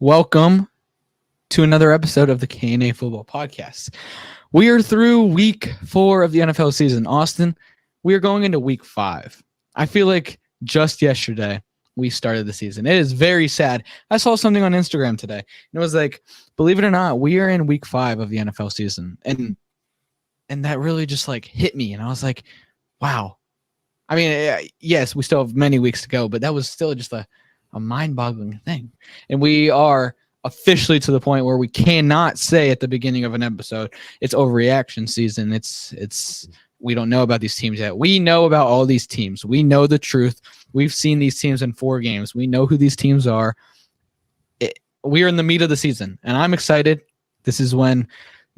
Welcome to another episode of the K&A Football Podcast. We are through week 4 of the NFL season. Austin, we are going into week 5. I feel like just yesterday we started the season. It is very sad. I saw something on Instagram today, and it was like, believe it or not, we are in week 5 of the NFL season. And that really just like hit me. And I was like, wow. I mean, yes, we still have many weeks to go, but that was still just a mind-boggling thing. And we are officially to the point where we cannot say at the beginning of an episode it's overreaction season. It's we don't know about these teams yet. We know about all these teams. We know the truth. We've seen these teams in 4 games. We know who these teams are. We are in the meat of the season, and I'm excited. This is when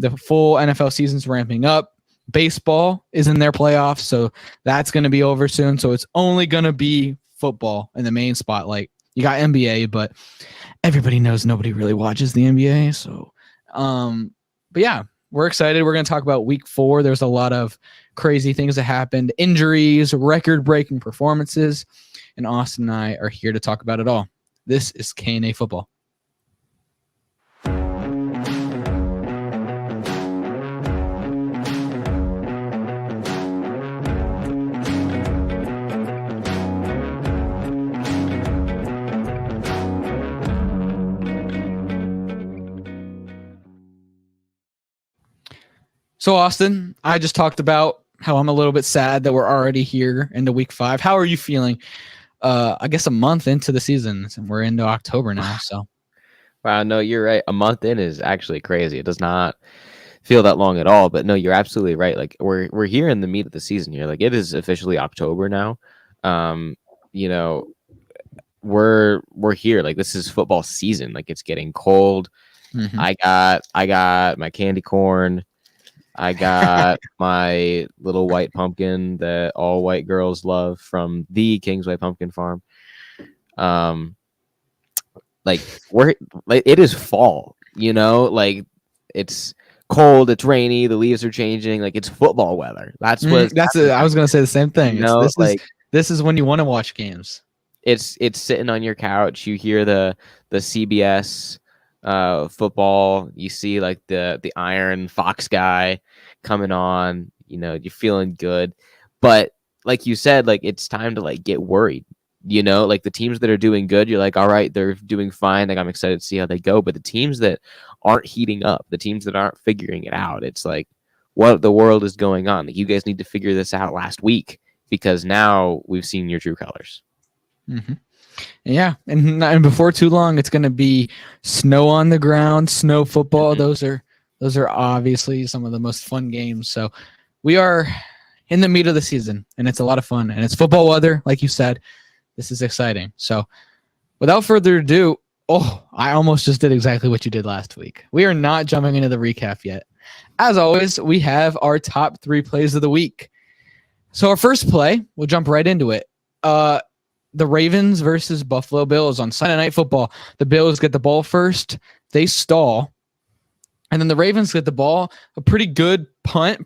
the full NFL season's ramping up. Baseball is in their playoffs, so that's going to be over soon. So it's only going to be football in the main spotlight. You got NBA, but everybody knows nobody really watches the NBA. So, but yeah, we're excited. We're going to talk about week 4. There's a lot of crazy things that happened, injuries, record-breaking performances, and Austin and I are here to talk about it all. This is K&A Football. So, Austin, I just talked about how I'm a little bit sad that we're already here into week 5. How are you feeling? I guess a month into the season, and we're into October now. So, wow, no, you're right. A month in is actually crazy. It does not feel that long at all. But no, you're absolutely right. Like we're here in the meat of the season here. Like it is officially October now. We're here. Like this is football season. Like it's getting cold. Mm-hmm. I got my candy corn. I got my little white pumpkin that all white girls love from the King's White Pumpkin Farm. It is fall, like it's cold, it's rainy, the leaves are changing, like it's football weather. I was gonna say the same thing. This is when you want to watch games. It's sitting on your couch, you hear the CBS football, you see like the Iron Fox guy coming on, you're feeling good. But like you said, like it's time to like get worried, like the teams that are doing good, you're like, all right, they're doing fine, like I'm excited to see how they go. But the teams that aren't heating up, the teams that aren't figuring it out, it's like, what the world is going on? Like you guys need to figure this out last week, because now we've seen your true colors. Mm-hmm. Yeah, and before too long, it's going to be snow on the ground, snow football. Mm-hmm. Those are obviously some of the most fun games. So we are in the meat of the season, and it's a lot of fun. And it's football weather, like you said. This is exciting. So without further ado, I almost just did exactly what you did last week. We are not jumping into the recap yet. As always, we have our top 3 plays of the week. So our first play, we'll jump right into it. The Ravens versus Buffalo Bills on Sunday Night Football. The Bills get the ball first. They stall. And then the Ravens get the ball. A pretty good punt.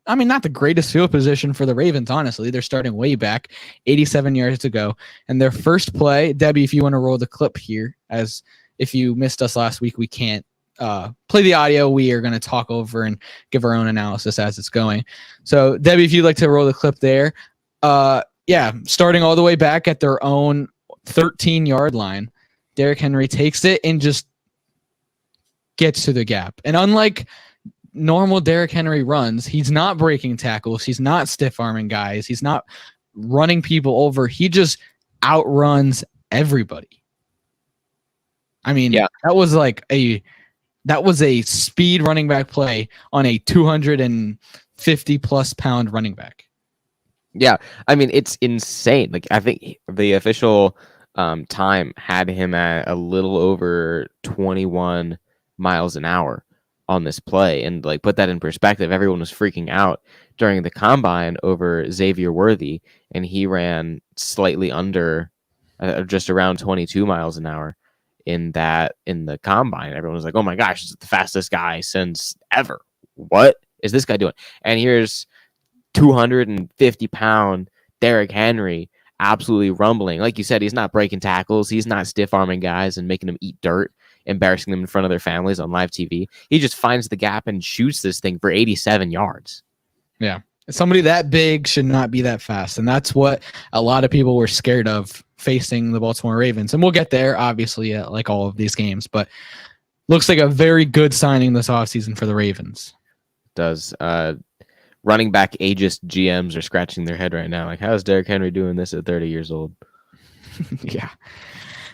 Not the greatest field position for the Ravens, honestly. They're starting way back. 87 yards to go. And their first play, Debbie, if you want to roll the clip here, as if you missed us last week, we can't play the audio. We are going to talk over and give our own analysis as it's going. So, Debbie, if you'd like to roll the clip there. Yeah, starting all the way back at their own 13-yard line, Derrick Henry takes it and just gets to the gap. And unlike normal Derrick Henry runs, he's not breaking tackles. He's not stiff-arming guys. He's not running people over. He just outruns everybody. I mean, yeah. That was a speed running back play on a 250-plus pound running back. Yeah, I mean, it's insane. Like, I think the official time had him at a little over 21 miles an hour on this play. And, like, put that in perspective, everyone was freaking out during the combine over Xavier Worthy, and he ran slightly under, just around 22 miles an hour in the combine. Everyone was like, oh, my gosh, this is the fastest guy since ever. What is this guy doing? And here's 250-pound Derrick Henry absolutely rumbling. Like you said, he's not breaking tackles. He's not stiff-arming guys and making them eat dirt. embarrassing them in front of their families on live TV. He just finds the gap and shoots this thing for 87 yards. Yeah. Somebody that big should not be that fast. And that's what a lot of people were scared of facing the Baltimore Ravens. And we'll get there, obviously, like all of these games. But looks like a very good signing this offseason for the Ravens. Does. Running back ageist GMs are scratching their head right now. Like, how is Derrick Henry doing this at 30 years old? Yeah.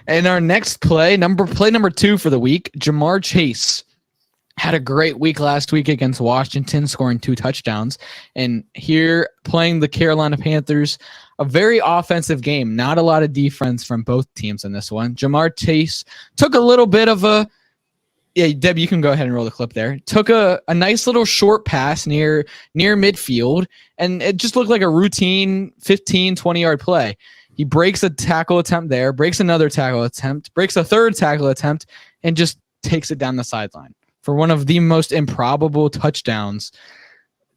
And our next play number 2 for the week, Jamar Chase had a great week last week against Washington, scoring 2 touchdowns. And here playing the Carolina Panthers, a very offensive game. Not a lot of defense from both teams in this one. Jamar Chase took a little bit of a Yeah, Deb, you can go ahead and roll the clip there. Took a nice little short pass near midfield, and it just looked like a routine 15, 20-yard play. He breaks a tackle attempt there, breaks another tackle attempt, breaks a third tackle attempt, and just takes it down the sideline for one of the most improbable touchdowns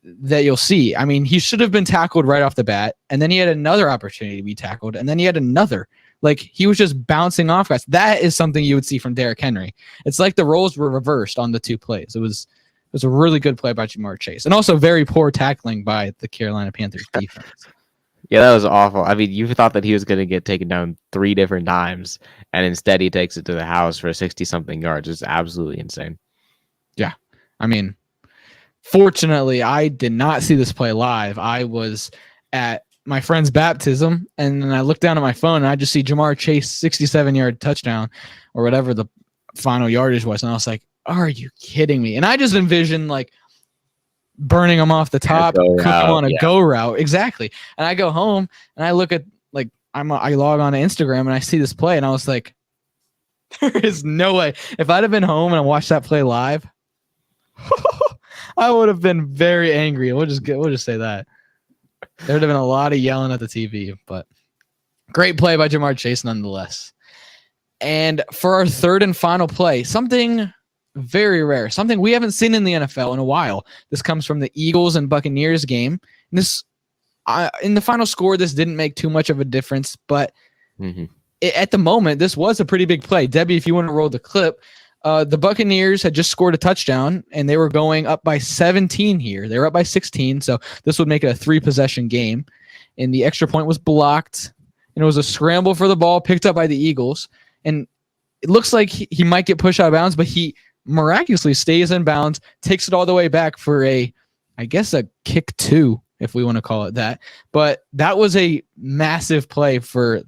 that you'll see. I mean, he should have been tackled right off the bat, and then he had another opportunity to be tackled, and then he had another. Like, he was just bouncing off guys. That is something you would see from Derrick Henry. It's like the roles were reversed on the 2 plays. It was a really good play by Jamar Chase, and also very poor tackling by the Carolina Panthers defense. Yeah, that was awful. I mean, you thought that he was going to get taken down 3 different times, and instead he takes it to the house for 60-something yards. It's absolutely insane. Yeah. I mean, fortunately, I did not see this play live. I was at my friend's baptism, and then I looked down at my phone, and I just see Jamar Chase 67-yard touchdown or whatever the final yardage was, and I was like, are you kidding me? And I just envisioned, like, burning him off the top, cook him on a go route. Exactly. And I go home, and I look at, like, I log on to Instagram, and I see this play, and I was like, there is no way. If I'd have been home and I watched that play live, I would have been very angry. We'll just say that. There would have been a lot of yelling at the TV, but great play by Jamar Chase nonetheless. And for our third and final play, something very rare, something we haven't seen in the NFL in a while. This comes from the Eagles and Buccaneers game. And this, in the final score, this didn't make too much of a difference, but at the moment, this was a pretty big play. Debbie, if you want to roll the clip, the Buccaneers had just scored a touchdown, and they were going up by 17 here. They were up by 16, so this would make it a 3-possession game. And the extra point was blocked, and it was a scramble for the ball picked up by the Eagles. And it looks like he might get pushed out of bounds, but he miraculously stays in bounds, takes it all the way back for a kick 2, if we want to call it that. But that was a massive play for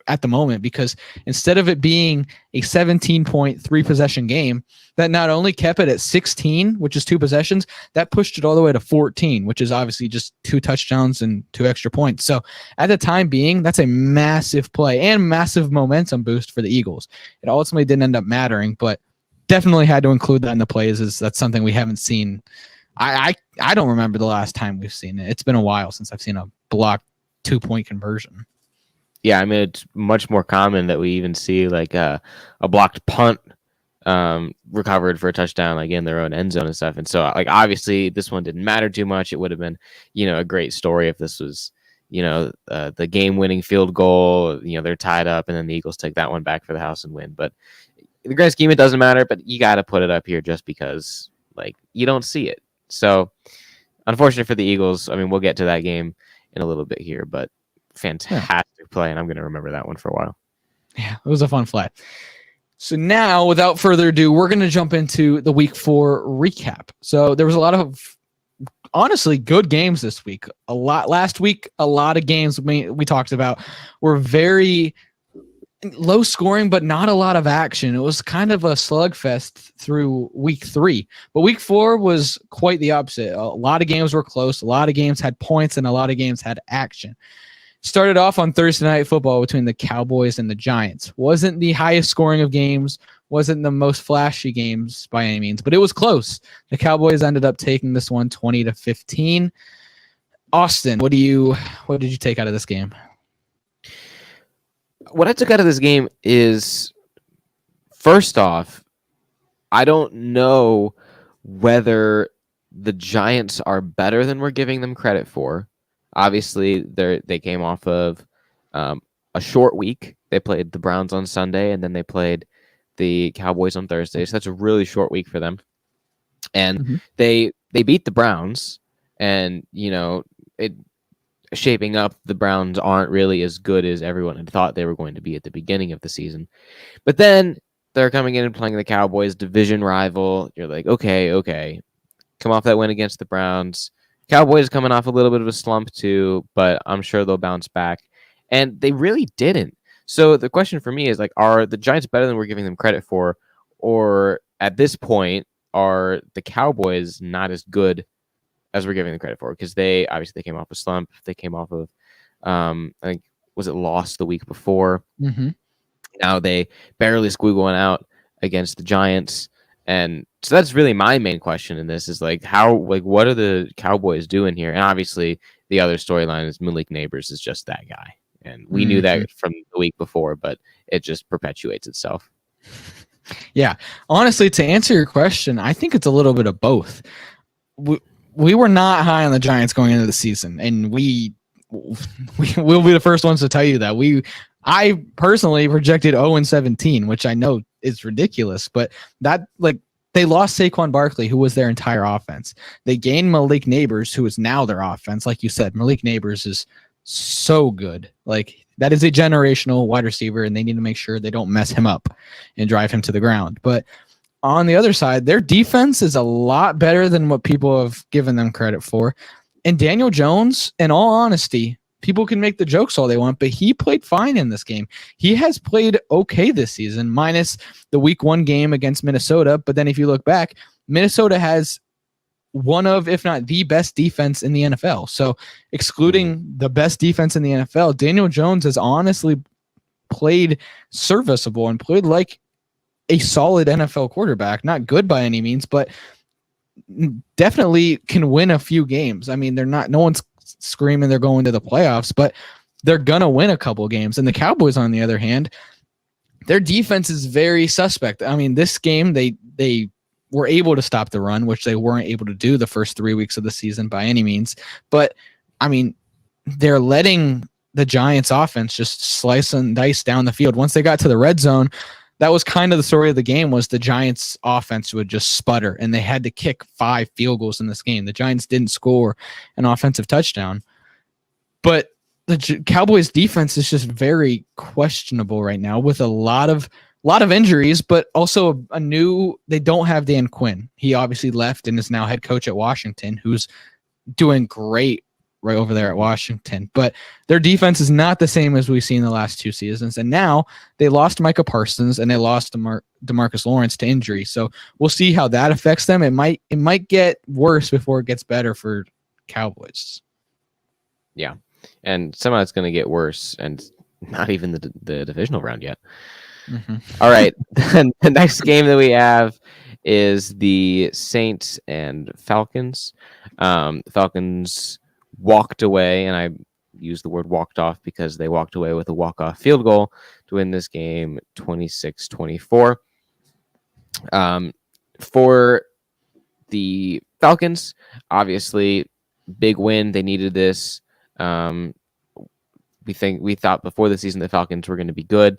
at the moment, because instead of it being a 17-point 3-possession game, that not only kept it at 16, which is 2 possessions, that pushed it all the way to 14, which is obviously just 2 touchdowns and 2 extra points. So at the time being, that's a massive play and massive momentum boost for the Eagles. It ultimately didn't end up mattering, but definitely had to include that in the plays, as that's something we haven't seen. I don't remember the last time we've seen it. It's been a while since I've seen a blocked 2-point conversion. Yeah, I mean, it's much more common that we even see like a blocked punt recovered for a touchdown, like in their own end zone and stuff. And so, like, obviously this one didn't matter too much. It would have been, a great story if this was, the game-winning field goal. They're tied up, and then the Eagles take that one back for the house and win. But in the grand scheme, it doesn't matter. But you got to put it up here just because, like, you don't see it. So, unfortunate for the Eagles. I mean, we'll get to that game in a little bit here, but fantastic play, and I'm going to remember that one for a while. Yeah, it was a fun play. So now, without further ado, we're going to jump into the Week 4 recap. So there was a lot of, honestly, good games this week. Last week, a lot of games we talked about were very low scoring, but not a lot of action. It was kind of a slugfest through Week 3. But Week 4 was quite the opposite. A lot of games were close. A lot of games had points, and a lot of games had action. Started off on Thursday Night Football between the Cowboys and the Giants. Wasn't the highest scoring of games, wasn't the most flashy games by any means, but it was close. The Cowboys ended up taking this one 20-15. Austin, what did you take out of this game? What I took out of this game is, first off, I don't know whether the Giants are better than we're giving them credit for. Obviously, they came off of a short week. They played the Browns on Sunday, and then they played the Cowboys on Thursday. So that's a really short week for them. And Mhm. they beat the Browns, and it shaping up, the Browns aren't really as good as everyone had thought they were going to be at the beginning of the season. But then they're coming in and playing the Cowboys, division rival. You're like, okay, come off that win against the Browns. Cowboys coming off a little bit of a slump too, but I'm sure they'll bounce back. And they really didn't. So the question for me is, like, are the Giants better than we're giving them credit for? Or at this point, are the Cowboys not as good as we're giving them credit for? Because they came off a slump. They came off of, I think, was it lost the week before? Mm-hmm. Now they barely squeak one out against the Giants. And so that's really my main question in this is, like, what are the Cowboys doing here? And obviously the other storyline is Malik Neighbors is just that guy. And we knew that from the week before, but it just perpetuates itself. Yeah. Honestly, to answer your question, I think it's a little bit of both. We were not high on the Giants going into the season, and we will be the first ones to tell you that. I personally projected 0-17, which I know is ridiculous, but that, like, they lost Saquon Barkley, who was their entire offense. They gained Malik Neighbors, who is now their offense. Like you said, Malik Neighbors is so good. Like, that is a generational wide receiver, and they need to make sure they don't mess him up and drive him to the ground. But on the other side, their defense is a lot better than what people have given them credit for. And Daniel Jones, in all honesty, people can make the jokes all they want, but he played fine in this game. He has played okay this season, minus the week 1 game against Minnesota. But then if you look back, Minnesota has one of, if not the best defense in the NFL. So excluding the best defense in the NFL, Daniel Jones has honestly played serviceable and played like a solid NFL quarterback. Not good by any means, but definitely can win a few games. I mean, no one's screaming they're going to the playoffs, but they're going to win a couple games. And the Cowboys, on the other hand, their defense is very suspect. I mean, this game, they were able to stop the run, which they weren't able to do the first 3 weeks of the season by any means. But, I mean, they're letting the Giants offense just slice and dice down the field. Once they got to the red zone, that was kind of the story of the game, was the Giants offense would just sputter, and they had to kick 5 field goals in this game. The Giants didn't score an offensive touchdown. But the Cowboys defense is just very questionable right now, with a lot of injuries, but also they don't have Dan Quinn. He obviously left and is now head coach at Washington, who's doing great right over there at Washington. But their defense is not the same as we've seen the last 2 seasons. And now they lost Micah Parsons and they lost DeMarcus Lawrence to injury. So we'll see how that affects them. It might get worse before it gets better for Cowboys. Yeah. And somehow it's going to get worse, and not even the divisional round yet. Mm-hmm. All right. The next game that we have is the Saints and Falcons. Falcons walked away, and I use the word walked off because they walked away with a walk-off field goal to win this game 26-24. For the Falcons, obviously, big win. They needed this. We thought before the season the Falcons were going to be good.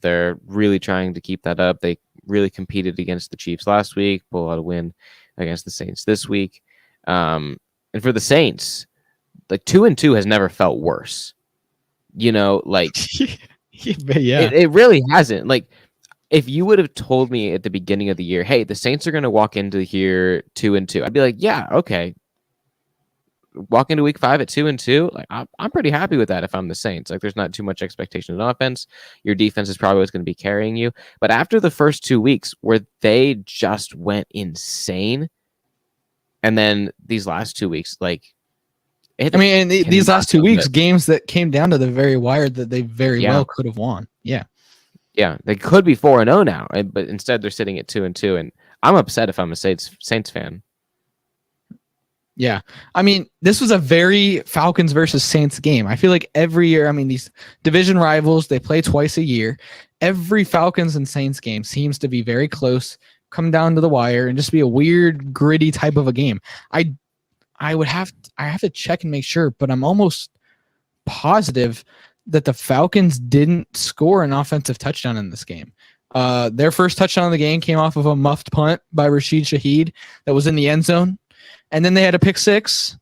They're really trying to keep that up. They really competed against the Chiefs last week, pull out a win against the Saints this week. And for the Saints, like 2-2 has never felt worse. Like Yeah. It really hasn't. Like, if you would have told me at the beginning of the year, hey, the Saints are going to walk into here 2-2, I'd be like, yeah, okay. Walk into week 5 at 2-2, like I'm pretty happy with that if I'm the Saints. Like, there's not too much expectation in offense. Your defense is probably what's going to be carrying you. But after the first 2 weeks where they just went insane, and then these last 2 weeks, like, these last 2 weeks, games that came down to the very wire that they very well could have won. Yeah. Yeah, they could be 4-0 now, but instead they're sitting at 2-2, and I'm upset if I'm a Saints fan. Yeah. I mean, this was a very Falcons versus Saints game. I feel like every year, these division rivals, they play twice a year. Every Falcons and Saints game seems to be very close, come down to the wire, and just be a weird, gritty type of a game. I have to check and make sure, but I'm almost positive that the Falcons didn't score an offensive touchdown in this game. Their first touchdown of the game came off of a muffed punt by Rashid Shaheed that was in the end zone. And then they had a pick six.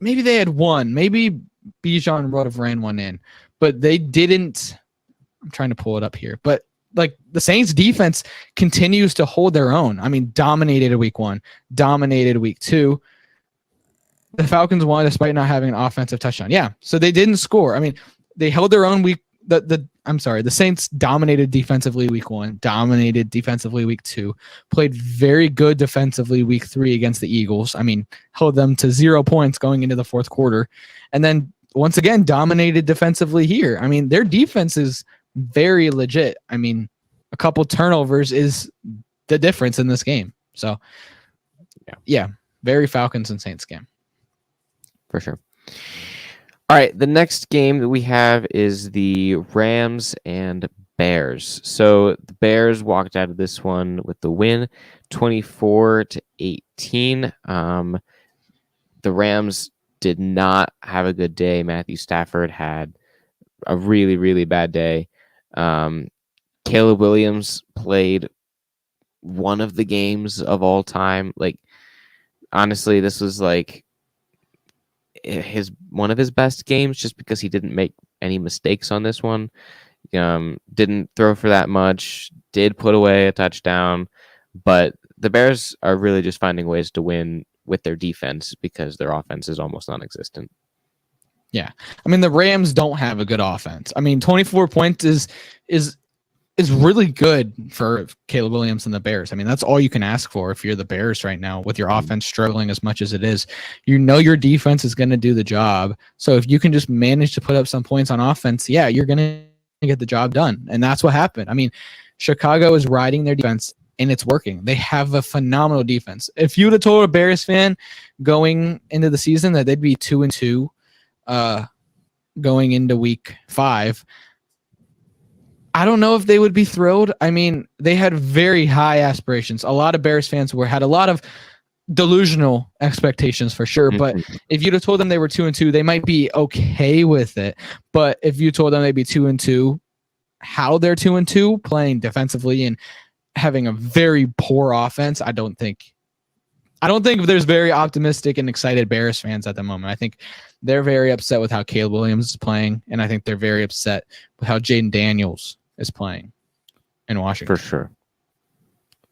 Maybe they had one. Maybe Bijan would have ran one in. But they didn't. I'm trying to pull it up here. But like the Saints defense continues to hold their own. I mean, dominated week 1, dominated week 2. The Falcons won despite not having an offensive touchdown. Yeah, so they didn't score. I mean, they held their own week. The Saints dominated defensively week 1, dominated defensively week 2, played very good defensively week 3 against the Eagles. I mean, held them to 0 points going into the fourth quarter, and then once again dominated defensively here. I mean, their defense is very legit. I mean, a couple turnovers is the difference in this game. So, yeah, very Falcons and Saints game. For sure. All right, the next game that we have is the Rams and Bears. So the Bears walked out of this one with the win, 24-18. The Rams did not have a good day. Matthew Stafford had a really, really bad day. Caleb Williams played one of the games of all time. Like, honestly, this was like one of his best games, just because he didn't make any mistakes on this one. Didn't throw for that much, did put away a touchdown, but the Bears are really just finding ways to win with their defense because their offense is almost non-existent. Yeah. I mean, the Rams don't have a good offense. I mean, 24 points is really good for Caleb Williams and the Bears. I mean, that's all you can ask for if you're the Bears right now with your offense struggling as much as it is. You know your defense is going to do the job. So if you can just manage to put up some points on offense, yeah, you're going to get the job done. And that's what happened. I mean, Chicago is riding their defense, and it's working. They have a phenomenal defense. If you would have told a Bears fan going into the season that they'd be 2-2 going into week 5, I don't know if they would be thrilled. I mean, they had very high aspirations. A lot of Bears fans had a lot of delusional expectations for sure. But if you'd have told them they were 2-2, they might be okay with it. But if you told them they'd be 2-2, how they're 2-2, playing defensively and having a very poor offense, I don't think there's very optimistic and excited Bears fans at the moment. I think they're very upset with how Caleb Williams is playing, and I think they're very upset with how Jaden Daniels is playing in Washington. For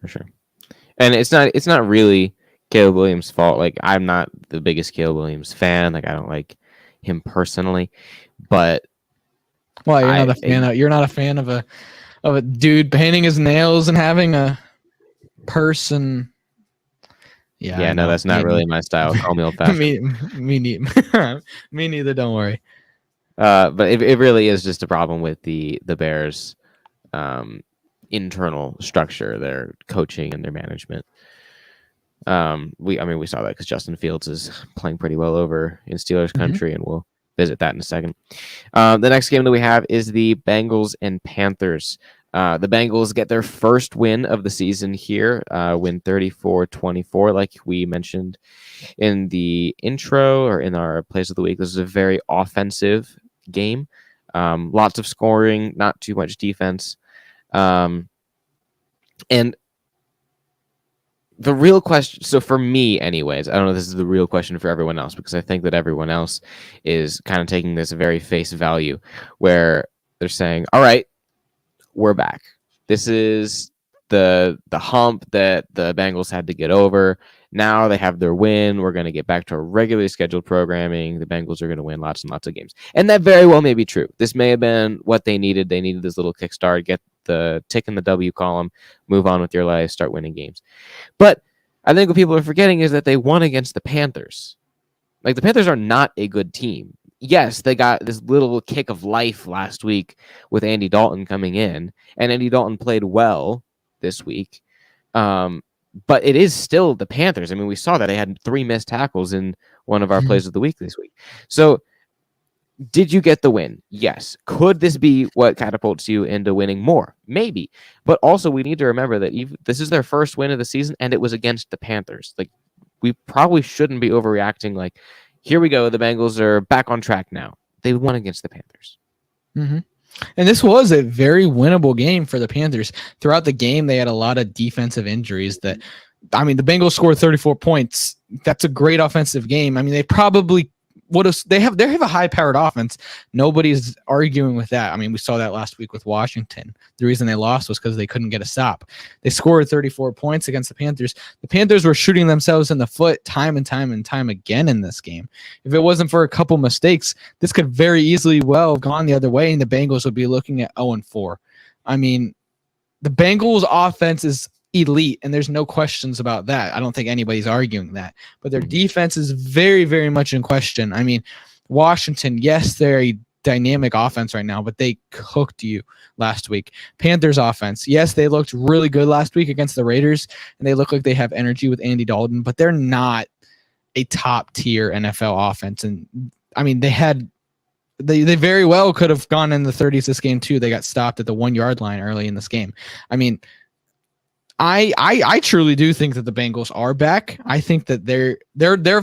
sure. And it's not really Caleb Williams' fault. Like, I'm not the biggest Caleb Williams fan. Like, I don't like him personally, but you're not a fan of a dude painting his nails and having a person. Yeah, no, that's not really my style. Call me old fashioned. me neither. Don't worry. But it really is just a problem with the Bears' internal structure, their coaching and their management. We saw that because Justin Fields is playing pretty well over in Steelers country, and we'll visit that in a second. The next game that we have is the Bengals and Panthers. The Bengals get their first win of the season here, win 34-24, like we mentioned in the intro or in our plays of the week. This is a very offensive game. Lots of scoring, not too much defense. And the real question, so for me anyways, I don't know if this is the real question for everyone else, because I think that everyone else is kind of taking this very face value, where they're saying, all right, we're back. This is the hump that the Bengals had to get over. Now they have their win. We're going to get back to our regularly scheduled programming. The Bengals are going to win lots and lots of games. And that very well may be true. This may have been what they needed. They needed this little kickstart, get the tick in the W column, move on with your life, start winning games. But I think what people are forgetting is that they won against the Panthers. Like, the Panthers are not a good team. Yes, they got this little kick of life last week with Andy Dalton coming in, and Andy Dalton played well this week. But it is still the Panthers. I mean, we saw that they had 3 missed tackles in one of our plays of the week this week. So did you get the win? Yes. Could this be what catapults you into winning more? Maybe. But also, we need to remember that this is their first win of the season, and it was against the Panthers. Like, we probably shouldn't be overreacting. Like, here we go. The Bengals are back on track now. They won against the Panthers. Mm-hmm. And this was a very winnable game for the Panthers. Throughout the game, they had a lot of defensive injuries that, I mean, the Bengals scored 34 points. That's a great offensive game. I mean, they probably would have, they have a high powered offense. Nobody's arguing with that. I mean, we saw that last week with Washington. The reason they lost was because they couldn't get a stop. They scored 34 points against the Panthers. The Panthers were shooting themselves in the foot time and time and time again in this game. If it wasn't for a couple mistakes, this could very easily well have gone the other way, and the Bengals would be looking at 0-4. I mean, the Bengals offense is elite, and there's no questions about that. I don't think anybody's arguing that. But their defense is very, very much in question. I mean, Washington, yes, they're a dynamic offense right now, but they cooked you last week. Panthers offense, yes, they looked really good last week against the Raiders, and they look like they have energy with Andy Dalton, but they're not a top-tier NFL offense. And, I mean, they very well could have gone in the 30s this game, too. They got stopped at the 1-yard line early in this game. I mean, I truly do think that the Bengals are back. I think that their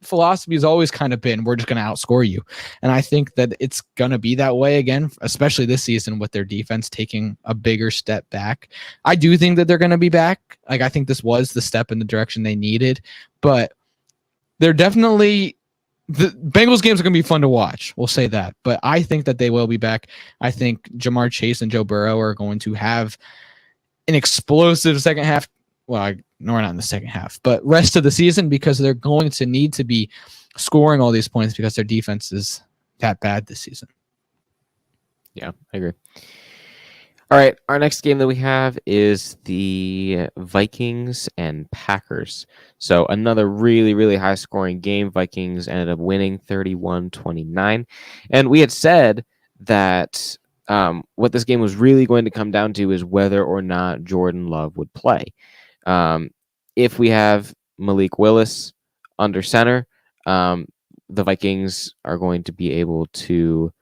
philosophy has always kind of been, we're just going to outscore you. And I think that it's going to be that way again, especially this season with their defense taking a bigger step back. I do think that they're going to be back. Like, I think this was the step in the direction they needed, but they're definitely, the Bengals games are going to be fun to watch. We'll say that, but I think that they will be back. I think Jamar Chase and Joe Burrow are going to have an explosive second half. Well, no, we're not in the second half, but rest of the season, because they're going to need to be scoring all these points because their defense is that bad this season. Yeah, I agree. All right, our next game that we have is the Vikings and Packers. So another really, really high-scoring game. Vikings ended up winning 31-29. And we had said that what this game was really going to come down to is whether or not Jordan Love would play. If we have Malik Willis under center, the Vikings are going to be able to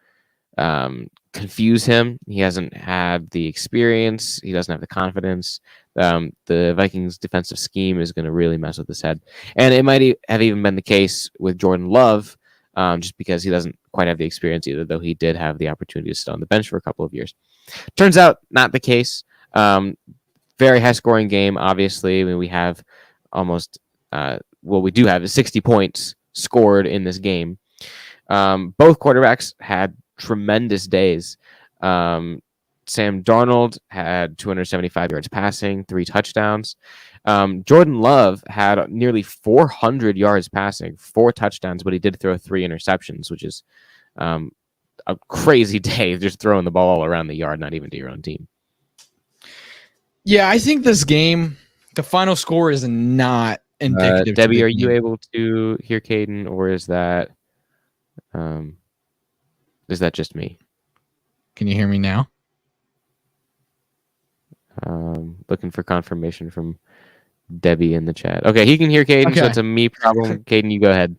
confuse him. He hasn't had the experience. He doesn't have the confidence. The Vikings defensive scheme is going to really mess with his head. And it might have even been the case with Jordan Love, just because he doesn't quite have the experience either, though he did have the opportunity to sit on the bench for a couple of years. Turns out not the case. Very high-scoring game, obviously. I mean, we have almost, we do have 60 points scored in this game. Both quarterbacks had tremendous days. Sam Darnold had 275 yards passing, 3 touchdowns. Jordan Love had nearly 400 yards passing, 4 touchdowns, but he did throw 3 interceptions, which is a crazy day, just throwing the ball all around the yard, not even to your own team. Yeah, I think this game, the final score is not indicative. Debbie, are you able to hear Caden, or is that just me? Can you hear me now? Looking for confirmation from Debbie in the chat. Okay, he can hear Caden, so it's a me problem. Caden, you go ahead.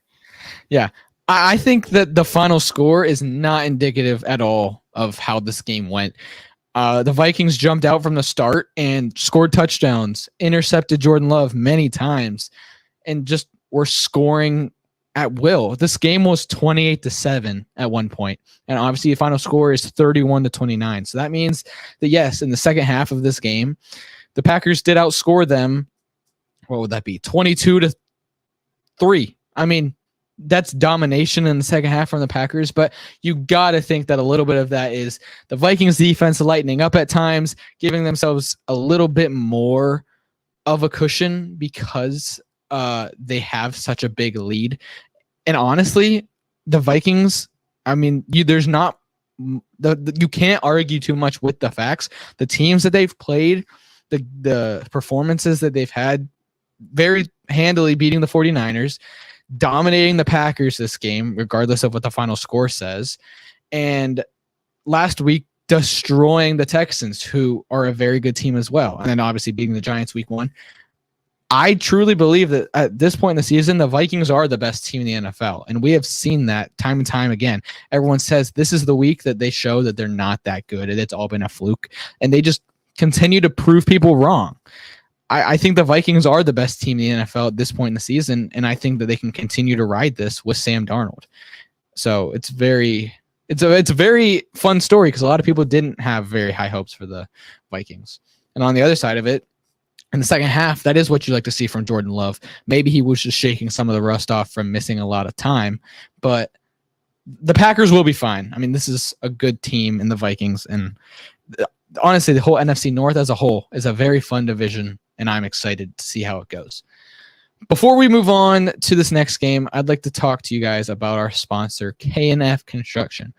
Yeah, I think that the final score is not indicative at all of how this game went. The Vikings jumped out from the start and scored touchdowns, intercepted Jordan Love many times, and just were scoring at will. This game was 28-7 at one point, and obviously the final score is 31-29. So that means that, yes, in the second half of this game, the Packers did outscore them. What would that be? 22-3. I mean, that's domination in the second half from the Packers, but you got to think that a little bit of that is the Vikings defense lightening up at times, giving themselves a little bit more of a cushion because they have such a big lead. And honestly, the Vikings, I mean, you can't argue too much with the facts. The teams that they've played, the performances that they've had, very handily beating the 49ers, dominating the Packers this game, regardless of what the final score says. And last week, destroying the Texans, who are a very good team as well. And then obviously beating the Giants week 1. I truly believe that at this point in the season, the Vikings are the best team in the NFL. And we have seen that time and time again. Everyone says this is the week that they show that they're not that good, and it's all been a fluke. And they just continue to prove people wrong. I think the Vikings are the best team in the NFL at this point in the season, and I think that they can continue to ride this with Sam Darnold. So it's very, it's a very fun story because a lot of people didn't have very high hopes for the Vikings. And on the other side of it, in the second half, that is what you like to see from Jordan Love. Maybe he was just shaking some of the rust off from missing a lot of time, but the Packers will be fine. I mean, this is a good team in the Vikings, and honestly, the whole NFC North as a whole is a very fun division, and I'm excited to see how it goes. Before we move on to this next game, I'd like to talk to you guys about our sponsor, K&F Construction.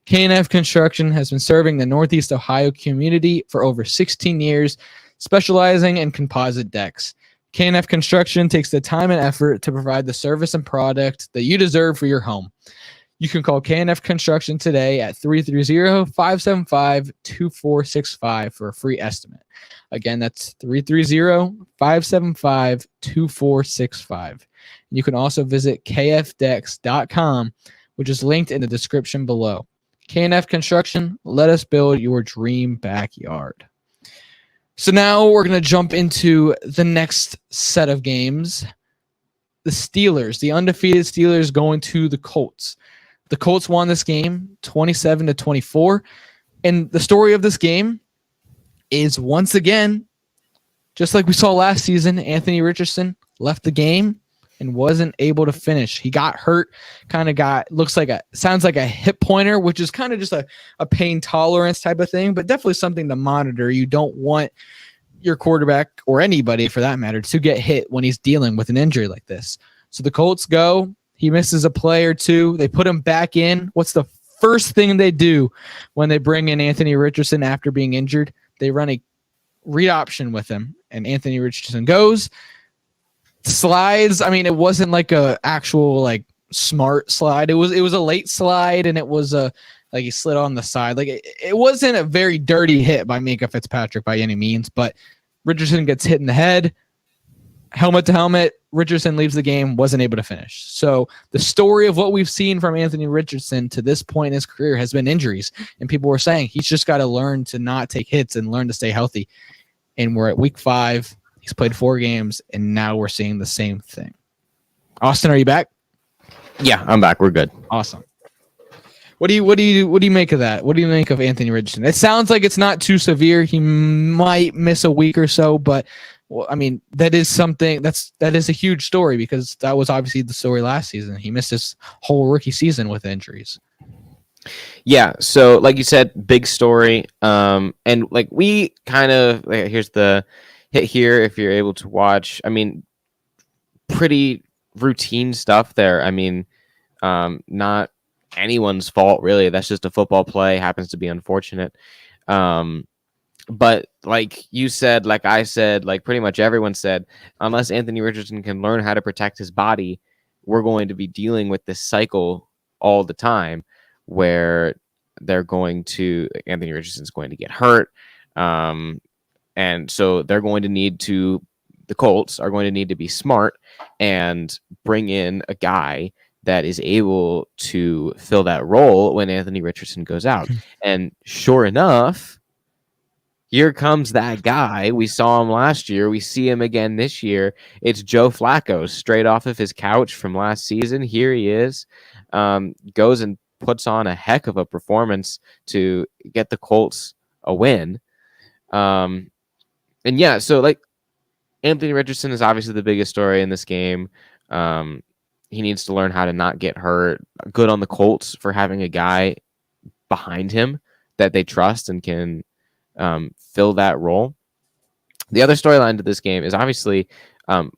K&F Construction has been serving the Northeast Ohio community for over 16 years, specializing in composite decks. K&F Construction takes the time and effort to provide the service and product that you deserve for your home. You can call K&F Construction today at 330-575-2465 for a free estimate. Again, that's 330-575-2465. You can also visit kfdecks.com, which is linked in the description below. K&F Construction, let us build your dream backyard. So now we're going to jump into the next set of games. The Steelers, the undefeated Steelers going to the Colts. The Colts won this game 27-24. And the story of this game is, once again, just like we saw last season, Anthony Richardson left the game and wasn't able to finish. He got hurt, sounds like a hip pointer, which is kind of just a pain tolerance type of thing, but definitely something to monitor. You don't want your quarterback, or anybody for that matter, to get hit when he's dealing with an injury like this. So the Colts go, he misses a play or two, they put him back in. What's the first thing they do when they bring in Anthony Richardson after being injured? They run a read option with him, and Anthony Richardson goes, slides. I mean, it wasn't like a actual like smart slide. It was a late slide, and it was like he slid on the side. Like it wasn't a very dirty hit by Minkah Fitzpatrick by any means, but Richardson gets hit in the head, helmet to helmet. Richardson leaves the game, wasn't able to finish. So the story of what we've seen from Anthony Richardson to this point in his career has been injuries, and people were saying he's just got to learn to not take hits and learn to stay healthy. And we're at week 5. He's played 4 games, and now we're seeing the same thing. Austin, are you back? Yeah, I'm back. We're good. Awesome. What do you make of that? What do you make of Anthony Richardson? It sounds like it's not too severe. He might miss a week or so, but well, I mean, that is something that is a huge story, because that was obviously the story last season. He missed his whole rookie season with injuries. Yeah, so like you said, big story. And like we kind of here's the hit here if you're able to watch. I mean, pretty routine stuff there. I mean, not anyone's fault really. That's just a football play, happens to be unfortunate. But like you said, like I said, like pretty much everyone said, unless Anthony Richardson can learn how to protect his body, we're going to be dealing with this cycle all the time where Anthony Richardson's going to get hurt. And so the Colts are going to need to be smart and bring in a guy that is able to fill that role when Anthony Richardson goes out. And sure enough, here comes that guy. We saw him last year. We see him again this year. It's Joe Flacco, straight off of his couch from last season. Here he is, goes and puts on a heck of a performance to get the Colts a win. And yeah, so like Anthony Richardson is obviously the biggest story in this game. He needs to learn how to not get hurt. Good on the Colts for having a guy behind him that they trust and can fill that role. The other storyline to this game is obviously,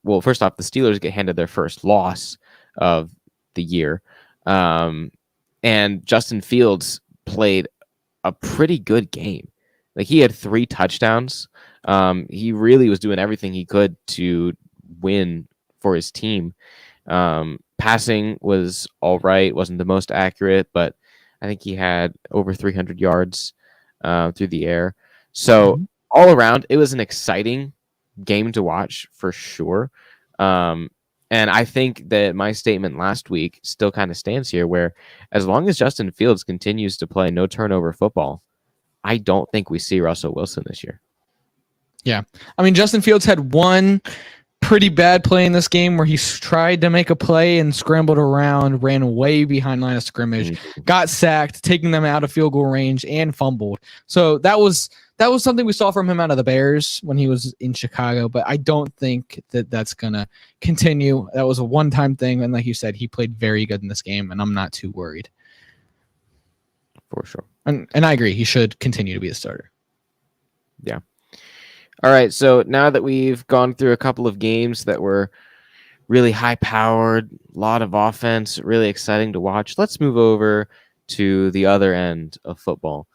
well, first off, the Steelers get handed their first loss of the year. And Justin Fields played a pretty good game. Like he had 3 touchdowns. He really was doing everything he could to win for his team. Passing was all right. Wasn't the most accurate, but I think he had over 300 yards through the air. So all around, it was an exciting game to watch for sure. And I think that my statement last week still kind of stands here, where as long as Justin Fields continues to play no turnover football, I don't think we see Russell Wilson this year. Yeah. I mean, Justin Fields had one pretty bad play in this game where he tried to make a play and scrambled around, ran way behind line of scrimmage, got sacked, taking them out of field goal range, and fumbled. So that was something we saw from him out of the Bears when he was in Chicago, but I don't think that that's going to continue. That was a one-time thing, and like you said, he played very good in this game, and I'm not too worried. For sure. And I agree, he should continue to be a starter. Yeah. All right, so now that we've gone through a couple of games that were really high-powered, a lot of offense, really exciting to watch, let's move over to the other end of football.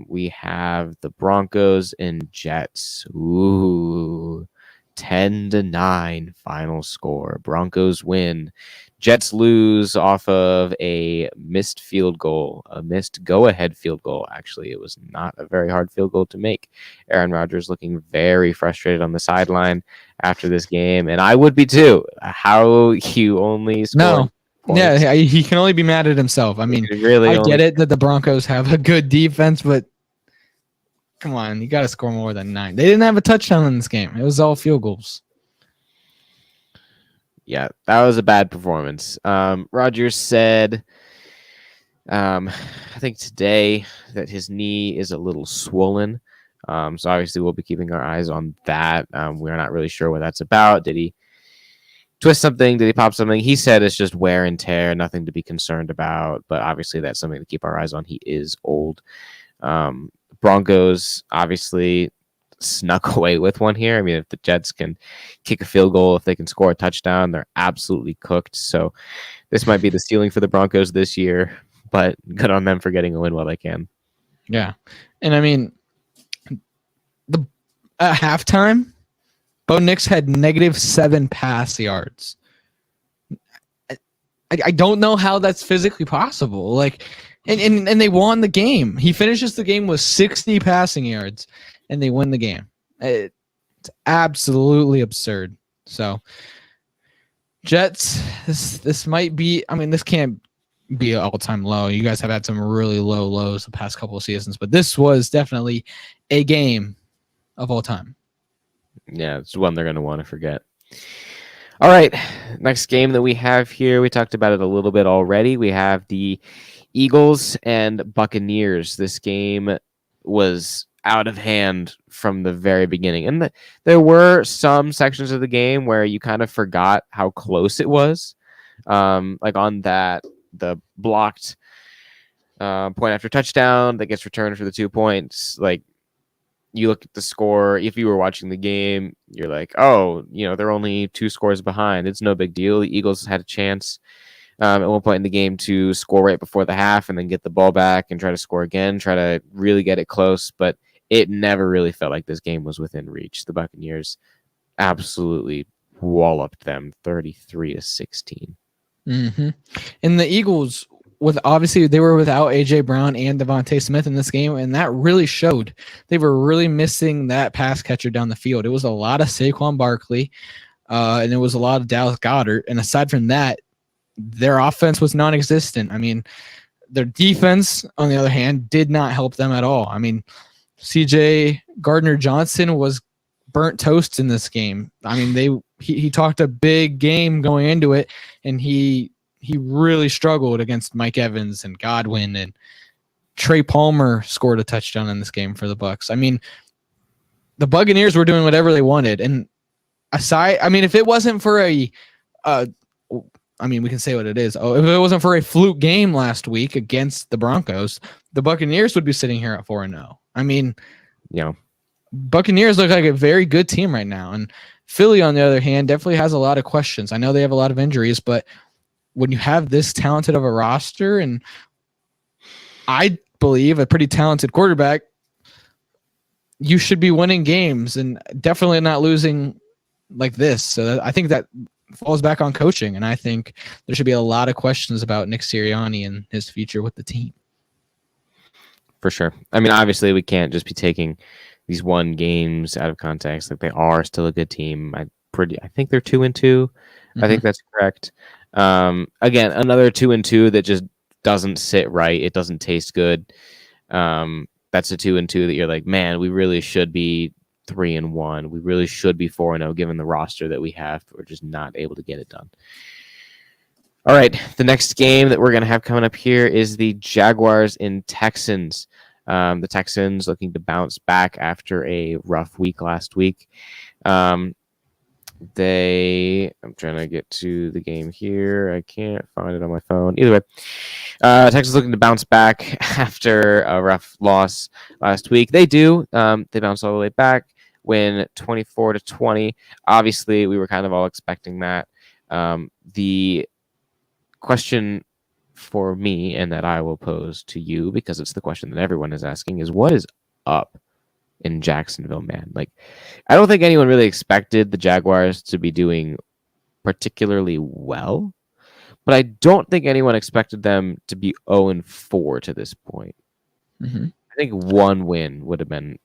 We have the Broncos and Jets. Ooh, 10-9 final score. Broncos win. Jets lose off of a missed field goal, a missed go-ahead field goal. Actually, it was not a very hard field goal to make. Aaron Rodgers looking very frustrated on the sideline after this game, and I would be too. How you only scored points. Yeah, he can only be mad at himself. I mean, I get it that the Broncos have a good defense, but come on, you got to score more than 9. They didn't have a touchdown in this game. It was all field goals. Yeah, that was a bad performance. Rodgers said, I think today that his knee is a little swollen. So obviously we'll be keeping our eyes on that. We're not really sure what that's about. Did he twist something? Did he pop something? He said it's just wear and tear, nothing to be concerned about. But obviously that's something to keep our eyes on. He is old. Broncos obviously snuck away with one here. I mean, if the Jets can kick a field goal, if they can score a touchdown, they're absolutely cooked. So this might be the ceiling for the Broncos this year, but good on them for getting a win while they can. Yeah. And I mean, at halftime, Bo Nix had -7 pass yards. I don't know how that's physically possible. Like, and they won the game. He finishes the game with 60 passing yards, and they win the game. It's absolutely absurd. So, Jets, this might be. I mean, this can't be an all-time low. You guys have had some really low lows the past couple of seasons, but this was definitely a game of all time. Yeah, it's one they're going to want to forget. All right, next game that we have here, we talked about it a little bit already. We have the Eagles and Buccaneers. This game was out of hand from the very beginning. And there were some sections of the game where you kind of forgot how close it was. Like on that, the blocked point after touchdown that gets returned for the 2 points. Like, you look at the score, if you were watching the game, you're like, oh, they're only 2 scores behind. It's no big deal. The Eagles had a chance at one point in the game to score right before the half and then get the ball back and try to score again, try to really get it close. But it never really felt like this game was within reach. The Buccaneers absolutely walloped them 33-16. Mm-hmm. And the Eagles, obviously they were without A.J. Brown and Devante Smith in this game, and that really showed. They were really missing that pass catcher down the field. It was a lot of Saquon Barkley, and it was a lot of Dallas Goedert. And aside from that, their offense was non-existent. I mean, their defense, on the other hand, did not help them at all. I mean, C.J. Gardner-Johnson was burnt toast in this game. I mean, he talked a big game going into it, and he really struggled against Mike Evans and Godwin, and Trey Palmer scored a touchdown in this game for the Bucs. I mean, the Buccaneers were doing whatever they wanted. And if it wasn't for we can say what it is. Oh, if it wasn't for a fluke game last week against the Broncos, the Buccaneers would be sitting here at 4-0. I mean, Buccaneers look like a very good team right now. And Philly, on the other hand, definitely has a lot of questions. I know they have a lot of injuries, but when you have this talented of a roster, and I believe a pretty talented quarterback, you should be winning games and definitely not losing like this. So I think that falls back on coaching, and I think there should be a lot of questions about Nick Sirianni and his future with the team. For sure. I mean, obviously we can't just be taking these one games out of context. Like, they are still a good team. I think they're 2-2. Mm-hmm. I think that's correct. Again, another 2-2 that just doesn't sit right. It doesn't taste good. That's a 2-2 that you're like, man, we really should be 3-1. We really should be 4-0 given the roster that we have. We're just not able to get it done. All right, the next game that we're going to have coming up here is the Jaguars and Texans. The Texans looking to bounce back after a rough week last week. I'm trying to get to the game here. I can't find it on my phone. Either way, Texans looking to bounce back after a rough loss last week. They do. They bounce all the way back, win 24-20. Obviously, we were kind of all expecting that. The question for me, and that I will pose to you, because it's the question that everyone is asking, is what is up in Jacksonville, man? Like, I don't think anyone really expected the Jaguars to be doing particularly well, but I don't think anyone expected them to be 0-4 to this point. Mm-hmm. I think one win would have been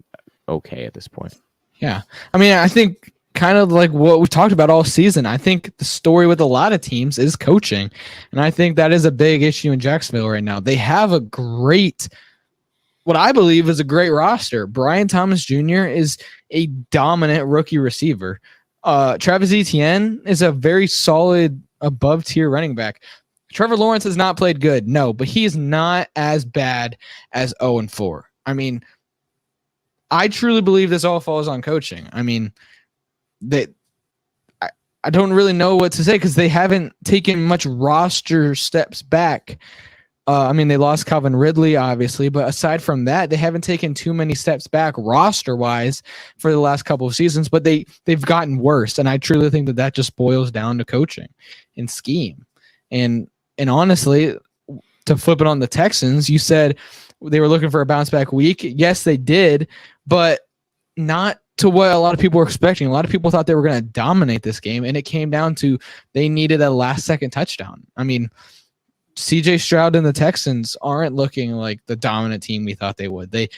okay at this point. Yeah. I mean, I think kind of like what we talked about all season. I think the story with a lot of teams is coaching. And I think that is a big issue in Jacksonville right now. They have what I believe is a great roster. Brian Thomas Jr. is a dominant rookie receiver. Travis Etienne is a very solid above tier running back. Trevor Lawrence has not played good. No, but he is not as bad as 0-4. I mean, I truly believe this all falls on coaching. I mean, I don't really know what to say because they haven't taken much roster steps back. I mean, they lost Calvin Ridley, obviously, but aside from that, they haven't taken too many steps back roster-wise for the last couple of seasons, but they've gotten worse, and I truly think that just boils down to coaching and scheme. And honestly, to flip it on the Texans, you said they were looking for a bounce-back week. Yes, they did, but not to what a lot of people were expecting. A lot of people thought they were going to dominate this game, and it came down to they needed a last-second touchdown. I mean, CJ Stroud and the Texans aren't looking like the dominant team we thought they would. They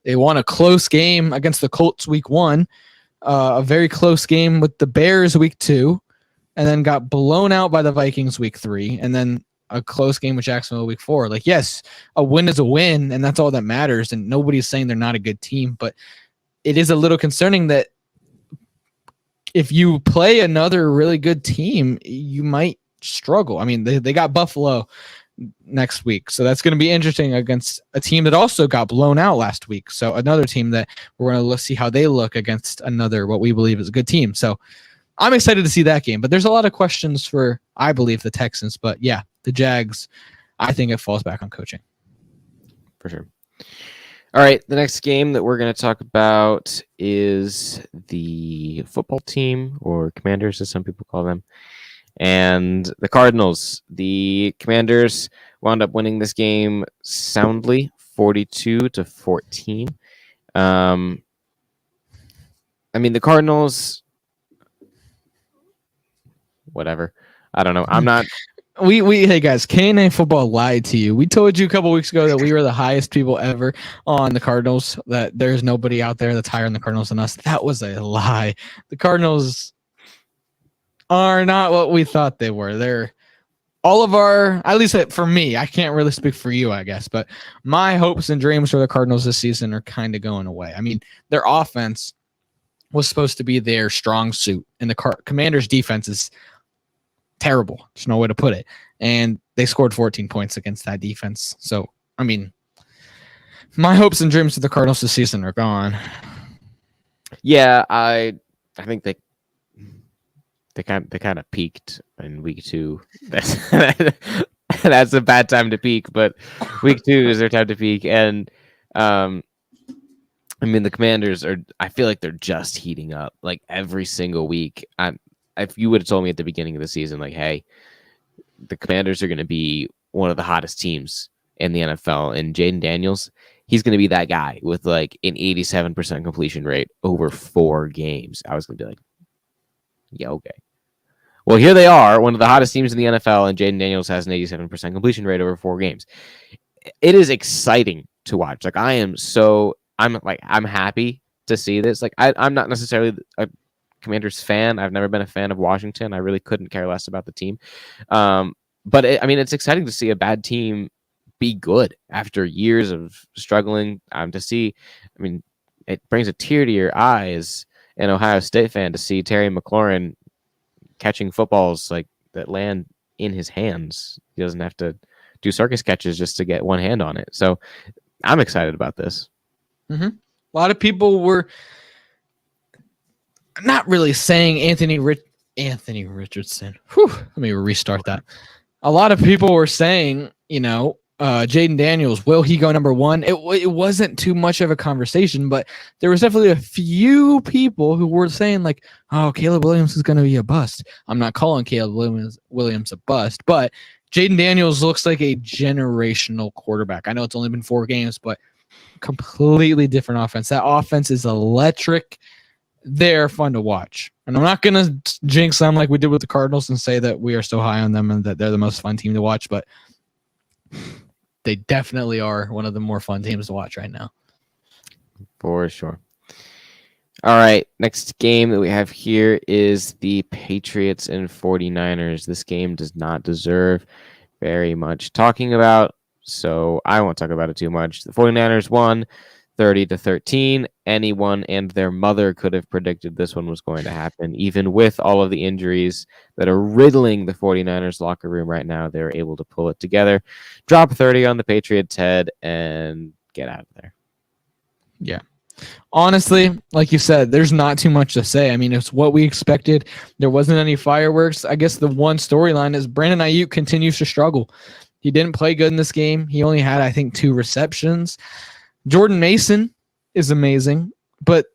won a close game against the Colts week 1, a very close game with the Bears week 2, and then got blown out by the Vikings week 3, and then a close game with Jacksonville week 4. Like, yes, a win is a win, and that's all that matters, and nobody's saying they're not a good team, but it is a little concerning that if you play another really good team, you might struggle. I mean, they got Buffalo next week, so that's going to be interesting against a team that also got blown out last week. So another team that we're going to see how they look against another what we believe is a good team. So I'm excited to see that game, but there's a lot of questions for, I believe, the Texans. But yeah, the Jags, I think it falls back on coaching. For sure. All right, the next game that we're going to talk about is the football team, or Commanders as some people call them, and the Cardinals. The Commanders wound up winning this game soundly, 42-14. I mean, the Cardinals, whatever. I don't know. I'm not. Hey guys, K&A Football lied to you. We told you a couple weeks ago that we were the highest people ever on the Cardinals, that there's nobody out there that's higher on the Cardinals than us. That was a lie. The Cardinals are not what we thought they were. They're all of our, at least for me, I can't really speak for you, I guess, but my hopes and dreams for the Cardinals this season are kind of going away. I mean, their offense was supposed to be their strong suit, and the Commanders' defense is terrible. There's no way to put it. And they scored 14 points against that defense. So, I mean, my hopes and dreams for the Cardinals this season are gone. Yeah, I think they kind of peaked in week 2. That's a bad time to peak, but week 2 is their time to peak. And I mean, the Commanders I feel like they're just heating up like every single week. If you would have told me at the beginning of the season, like, hey, the Commanders are going to be one of the hottest teams in the NFL, and Jaden Daniels, he's going to be that guy with like an 87% completion rate over 4 games, I was going to be like, yeah, okay. Well, here they are, one of the hottest teams in the NFL, and Jaden Daniels has an 87% completion rate over 4 games. It is exciting to watch. Like, I'm happy to see this. Like, I'm not necessarily a Commanders fan. I've never been a fan of Washington. I really couldn't care less about the team. But it's exciting to see a bad team be good after years of struggling. To see, I mean, it brings a tear to your eye as an Ohio State fan to see Terry McLaurin catching footballs like that land in his hands. He doesn't have to do circus catches just to get one hand on it. So I'm excited about this. Mm-hmm. A lot of people were not really saying Anthony Richardson. Whew, let me restart that. A lot of people were saying, Jaden Daniels, will he go number one? It wasn't too much of a conversation, but there was definitely a few people who were saying like, oh, Caleb Williams is going to be a bust. I'm not calling Caleb Williams a bust, but Jaden Daniels looks like a generational quarterback. I know it's only been 4 games, but completely different offense. That offense is electric. They're fun to watch. And I'm not going to jinx them like we did with the Cardinals and say that we are so high on them and that they're the most fun team to watch, but they definitely are one of the more fun teams to watch right now. For sure. All right, next game that we have here is the Patriots and 49ers. This game does not deserve very much talking about, so I won't talk about it too much. The 49ers won 30-13. Anyone and their mother could have predicted this one was going to happen. Even with all of the injuries that are riddling the 49ers locker room right now, they're able to pull it together, drop 30 on the Patriots' head, and get out of there. Yeah. Honestly, like you said, there's not too much to say. I mean, it's what we expected. There wasn't any fireworks. I guess the one storyline is Brandon Ayuk continues to struggle. He didn't play good in this game. He only had, I think, 2 receptions. Jordan Mason is amazing, but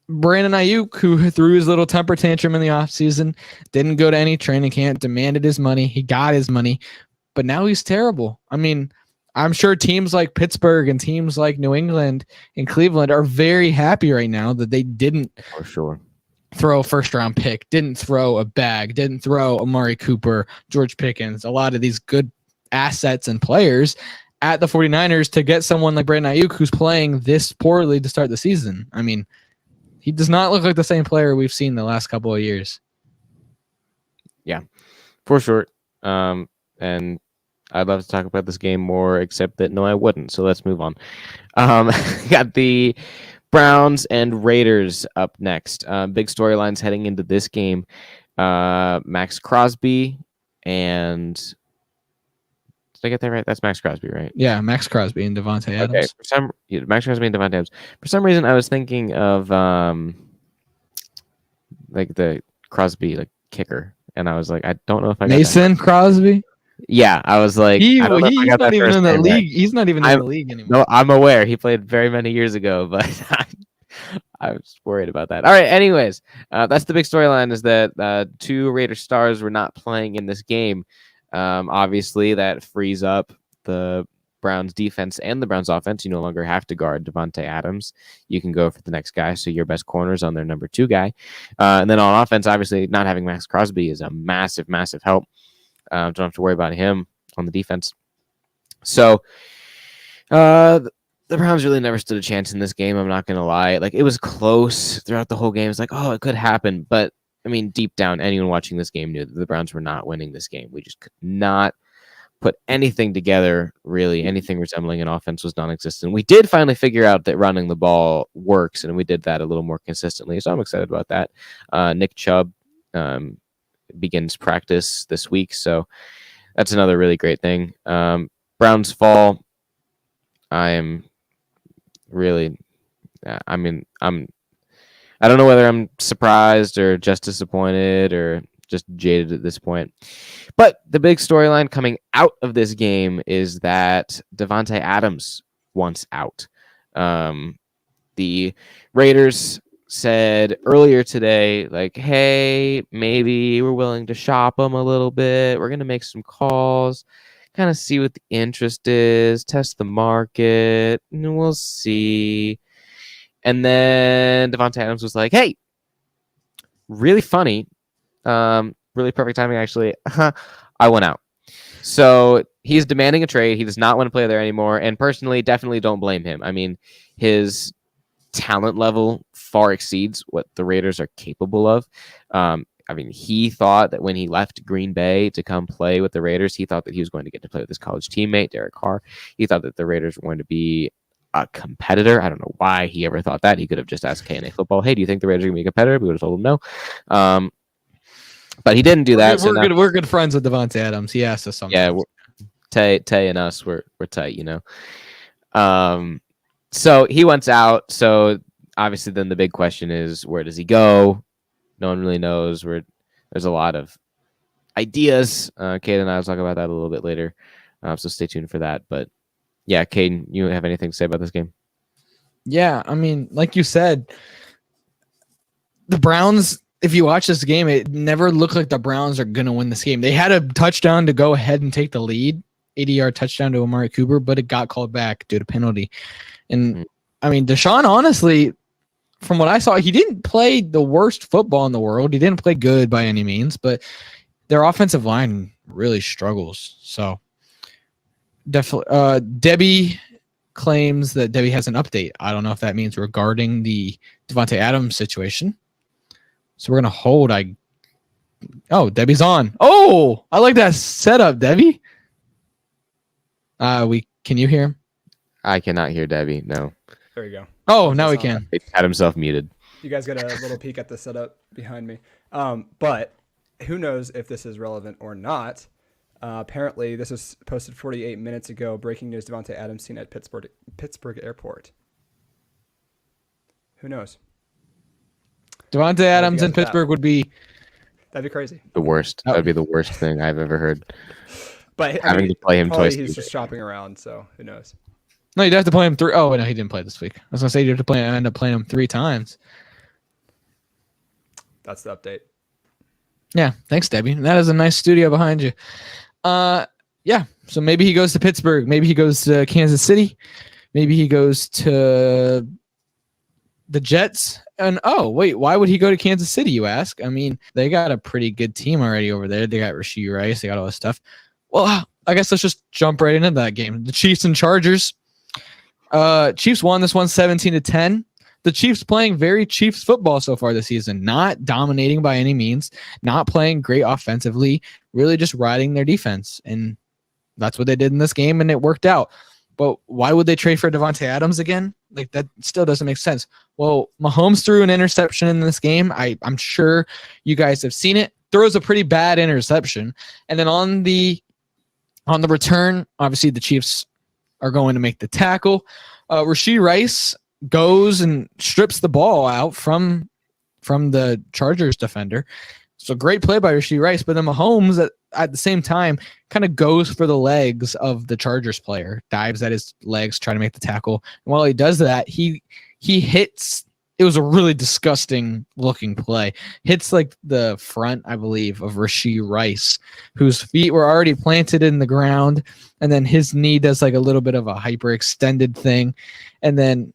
Brandon Ayuk, who threw his little temper tantrum in the offseason, didn't go to any training camp, demanded his money. He got his money, but now he's terrible. I mean, I'm sure teams like Pittsburgh and teams like New England and Cleveland are very happy right now that they didn't throw a first-round pick, didn't throw a bag, didn't throw Amari Cooper, George Pickens, a lot of these good assets and players at the 49ers to get someone like Brandon Ayuk who's playing this poorly to start the season. I mean, he does not look like the same player we've seen the last couple of years. Yeah, for sure. And I'd love to talk about this game more, except that no, I wouldn't. So let's move on. Got the Browns and Raiders up next. Big storylines heading into this game. Max Crosby and... Did I get that right? That's Max Crosby, right? Yeah, Max Crosby and Devante Adams. Okay, Max Crosby and Devante Adams. For some reason, I was thinking of like the Crosby like kicker, and I was like, I don't know if I got Mason Crosby. Yeah, I was like, he's not even in the league. Right. He's not even in the league anymore. No, I'm aware. He played very many years ago, but I was worried about that. All right. Anyways, that's the big storyline: is that 2 Raiders stars were not playing in this game. Obviously, that frees up the Browns defense and the Browns offense. You no longer have to guard Devante Adams. You can go for the next guy. So your best corner's on their number 2 guy. And then on offense, obviously, not having Max Crosby is a massive, massive help. Don't have to worry about him on the defense. So the Browns really never stood a chance in this game. I'm not going to lie. Like, it was close throughout the whole game. It's like, oh, it could happen. But I mean, deep down, anyone watching this game knew that the Browns were not winning this game. We just could not put anything together, really. Anything resembling an offense was non-existent. We did finally figure out that running the ball works, and we did that a little more consistently. So I'm excited about that. Nick Chubb begins practice this week, so that's another really great thing. Browns fall. I am really, I don't know whether I'm surprised or just disappointed or just jaded at this point. But the big storyline coming out of this game is that Devante Adams wants out. The Raiders said earlier today, like, hey, maybe we're willing to shop him a little bit. We're going to make some calls, kind of see what the interest is, test the market, and we'll see. And then Devante Adams was like, hey, really funny. Really perfect timing, actually. I went out. So he's demanding a trade. He does not want to play there anymore. And personally, definitely don't blame him. I mean, his talent level far exceeds what the Raiders are capable of. I mean, he thought that when he left Green Bay to come play with the Raiders, he thought that he was going to get to play with his college teammate, Derek Carr. He thought that the Raiders were going to be a competitor. I don't know why he ever thought that. He could have just asked K&A Football, hey, do you think the Raiders are going to be a competitor? We would have told him no. But he didn't do that. We're good friends with Devante Adams. He asked us something. Yeah, Tay and us, we're tight, So he wants out. So obviously then the big question is, where does he go? No one really knows. There's a lot of ideas. Kate and I will talk about that a little bit later. So stay tuned for that. But yeah, Caden, you have anything to say about this game? Yeah, I mean, like you said, the Browns, if you watch this game, it never looked like the Browns are going to win this game. They had a touchdown to go ahead and take the lead, 80-yard touchdown to Amari Cooper, but it got called back due to penalty. And I mean, Deshaun, honestly, from what I saw, he didn't play the worst football in the world. He didn't play good by any means, but their offensive line really struggles. So definitely, Debbie claims that Debbie has an update. I don't know if that means regarding the Devante Adams situation. So we're going to hold. Debbie's on. Oh, I like that setup, Debbie. Can you hear him? I cannot hear Debbie. No. There you go. Oh, now we can. He had himself muted. You guys got a little peek at the setup behind me. But who knows if this is relevant or not. Apparently, this was posted 48 minutes ago. Breaking news: Devante Adams seen at Pittsburgh Airport. Who knows? Devante Adams in Pittsburgh would be... That'd be crazy. The worst. That would be the worst thing I've ever heard. But having to play him twice. He's just shopping around, so who knows? No, you'd have to play him three. Oh, no, he didn't play this week. I was going to say you'd have to end up playing him 3 times. That's the update. Yeah, thanks, Debbie. That is a nice studio behind you. Yeah, so maybe he goes to Pittsburgh. Maybe he goes to Kansas City. Maybe he goes to the Jets. And, wait, why would he go to Kansas City, you ask? I mean, they got a pretty good team already over there. They got Rashee Rice. They got all this stuff. Well, I guess let's just jump right into that game. The Chiefs and Chargers. Chiefs won this one 17-10. The Chiefs playing very Chiefs football so far this season, not dominating by any means, not playing great offensively, really just riding their defense. And that's what they did in this game, and it worked out. But why would they trade for Devante Adams again? Like, that still doesn't make sense. Well, Mahomes threw an interception in this game. I'm sure you guys have seen it. Throws a pretty bad interception. And then on the return, obviously the Chiefs are going to make the tackle. Rashee Rice goes and strips the ball out from the Chargers defender. So great play by Rashee Rice, but then Mahomes at the same time kind of goes for the legs of the Chargers player, dives at his legs, trying to make the tackle. And while he does that, he hits. It was a really disgusting looking play. Hits like the front, I believe, of Rashee Rice, whose feet were already planted in the ground. And then his knee does like a little bit of a hyperextended thing. And then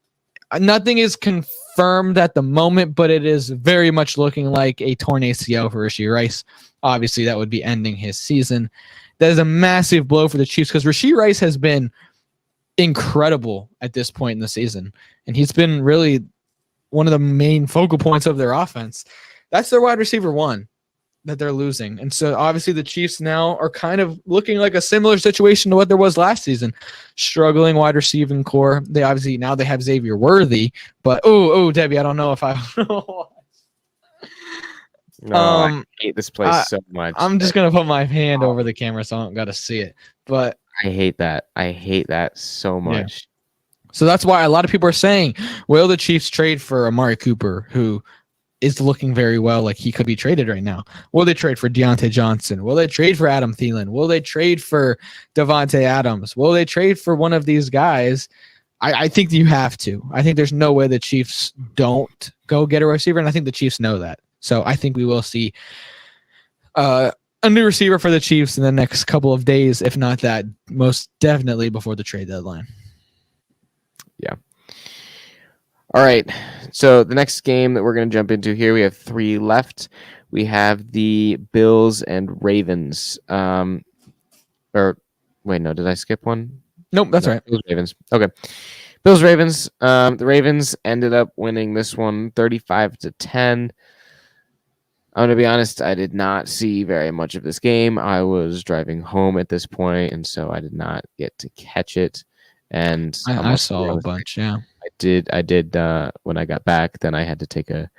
nothing is confirmed at the moment, but it is very much looking like a torn ACL for Rashee Rice. Obviously, that would be ending his season. That is a massive blow for the Chiefs because Rashee Rice has been incredible at this point in the season. And he's been really one of the main focal points of their offense. That's their wide receiver 1 that they're losing. And so obviously the Chiefs now are kind of looking like a similar situation to what there was last season. Struggling wide receiving core. They obviously now they have Xavier Worthy, but Debbie, I don't know if I No, I hate this place so much. I'm just gonna put my hand over the camera so I don't gotta see it. But I hate that. I hate that so much. Yeah. So that's why a lot of people are saying, will the Chiefs trade for Amari Cooper, who is looking very well, like he could be traded right now? Will they trade for Deontay Johnson? Will they trade for Adam Thielen? Will they trade for Devante Adams? Will they trade for one of these guys? I think you have to. I think there's no way the Chiefs don't go get a receiver, and I think the Chiefs know that. So I think we will see a new receiver for the Chiefs in the next couple of days, if not that, most definitely before the trade deadline. Yeah. All right. So the next game that we're going to jump into here, we have 3 left. We have the Bills and Ravens. Did I skip one? Nope, that's right. Bills Ravens. Okay. Bills Ravens. The Ravens ended up winning this one 35-10. I'm going to be honest, I did not see very much of this game. I was driving home at this point, and so I did not get to catch it. and I saw a bunch. Yeah. I did when I got back. Then I had to take a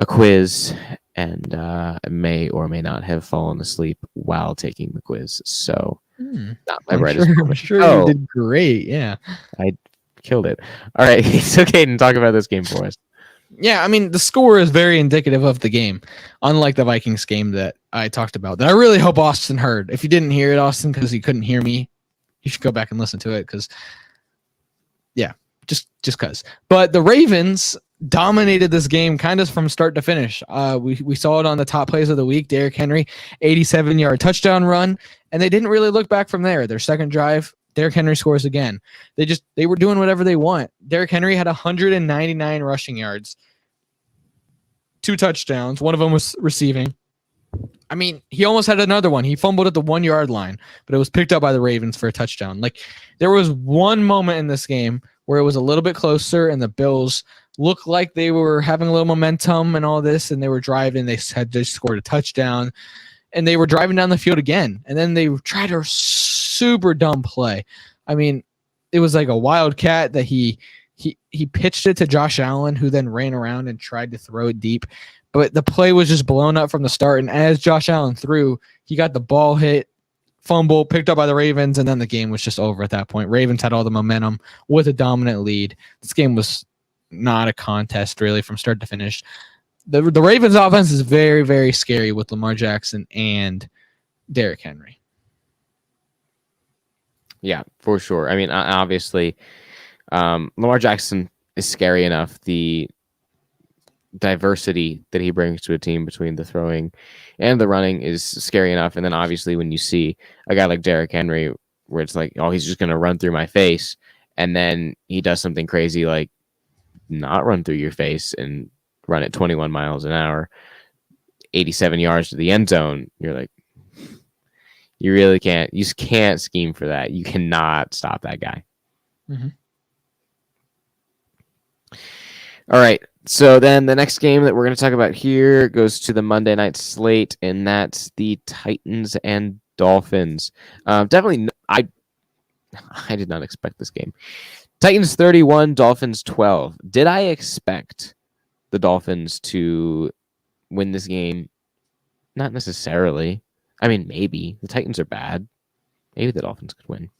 quiz, and I may or may not have fallen asleep while taking the quiz. So not my brightest moment. I'm sure you did great. Yeah. I killed it. All right, so Caden, talk about this game for us. Yeah, I mean, the score is very indicative of the game, unlike the Vikings game that I talked about, that I really hope Austin heard. If you didn't hear it, Austin, because you couldn't hear me, you should go back and listen to it, because, yeah, just because. But the Ravens dominated this game kind of from start to finish. We saw it on the top plays of the week. Derrick Henry, 87-yard touchdown run, and they didn't really look back from there. Their second drive, Derrick Henry scores again. They were doing whatever they want. Derrick Henry had 199 rushing yards, 2 touchdowns. One of them was receiving. I mean, he almost had another one. He fumbled at the 1-yard line, but it was picked up by the Ravens for a touchdown. Like, there was one moment in this game where it was a little bit closer and the Bills looked like they were having a little momentum and all this, and they were driving. They had just scored a touchdown, and they were driving down the field again. And then they tried a super dumb play. I mean, it was like a wildcat that he pitched it to Josh Allen, who then ran around and tried to throw it deep. But the play was just blown up from the start. And as Josh Allen threw, he got the ball hit, fumble, picked up by the Ravens, and then the game was just over at that point. Ravens had all the momentum with a dominant lead. This game was not a contest, really, from start to finish. The Ravens offense is very, very scary with Lamar Jackson and Derrick Henry. Yeah, for sure. I mean, obviously, Lamar Jackson is scary enough. The diversity that he brings to a team between the throwing and the running is scary enough. And then obviously when you see a guy like Derrick Henry, where it's like, oh, he's just going to run through my face, and then he does something crazy like not run through your face and run at 21 miles an hour, 87 yards to the end zone, you're like, you really can't. You just can't scheme for that. You cannot stop that guy. Mm-hmm. All right. So then the next game that we're going to talk about here goes to the Monday night slate, and that's the Titans and Dolphins. Definitely, I did not expect this game. Titans 31, Dolphins 12. Did I expect the Dolphins to win this game? Not necessarily. I mean, maybe. The Titans are bad. Maybe the Dolphins could win.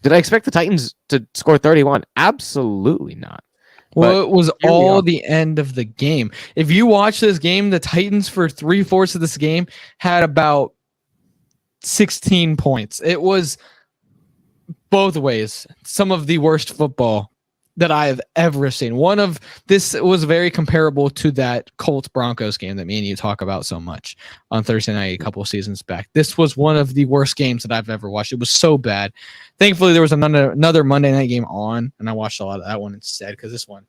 Did I expect the Titans to score 31? Absolutely not. Well, it was all the end of the game. If you watch this game, the Titans for 3/4 of this game had about 16 points. It was both ways some of the worst football that I have ever seen. This was very comparable to that Colts Broncos game that me and you talk about so much on Thursday night a couple of seasons back. This was one of the worst games that I've ever watched. It was so bad. Thankfully, there was another Monday night game on, and I watched a lot of that one instead because this one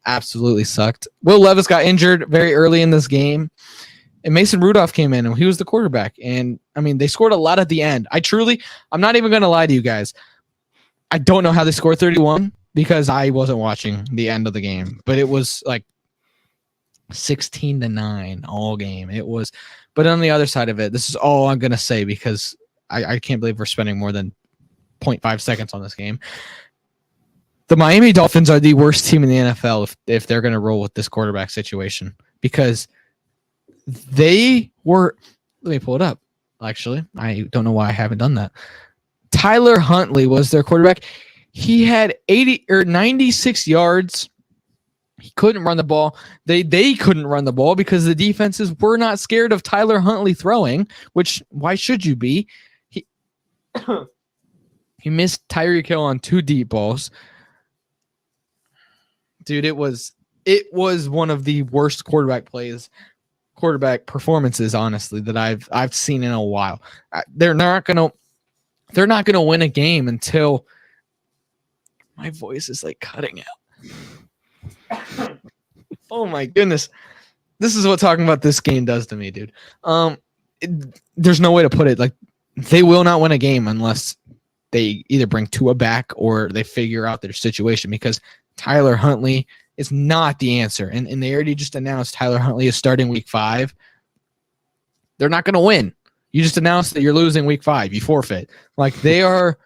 absolutely sucked. Will Levis got injured very early in this game, and Mason Rudolph came in, and he was the quarterback. And, I mean, they scored a lot at the end. I'm not even going to lie to you guys. I don't know how they scored 31. Because I wasn't watching the end of the game, but it was like 16-9 all game. It was, but on the other side of it, this is all I'm going to say because I can't believe we're spending more than 0.5 seconds on this game. The Miami Dolphins are the worst team in the NFL if they're going to roll with this quarterback situation because they were, let me pull it up. Actually, I don't know why I haven't done that. Tyler Huntley was their quarterback. He had 96 yards. He couldn't run the ball. They couldn't run the ball because the defenses were not scared of Tyler Huntley throwing, which why should you be? He missed Tyreek Hill on 2 deep balls. Dude, it was one of the worst quarterback performances, honestly, that I've seen in a while. They're not gonna win a game until my voice is like cutting out. Oh my goodness. This is what talking about this game does to me, dude. There's no way to put it. Like, they will not win a game unless they either bring Tua back or they figure out their situation because Tyler Huntley is not the answer. And they already just announced Tyler Huntley is starting week 5. They're not going to win. You just announced that you're losing week 5. You forfeit. Like, they are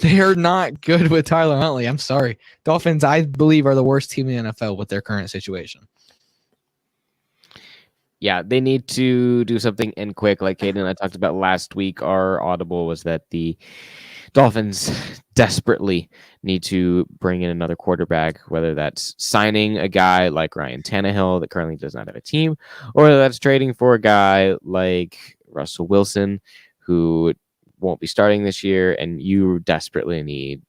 They are not good with Tyler Huntley. I'm sorry. Dolphins, I believe, are the worst team in the NFL with their current situation. Yeah, they need to do something and quick. Like Caden and I talked about last week, our audible was that the Dolphins desperately need to bring in another quarterback, whether that's signing a guy like Ryan Tannehill that currently does not have a team, or whether that's trading for a guy like Russell Wilson, who won't be starting this year, and you desperately need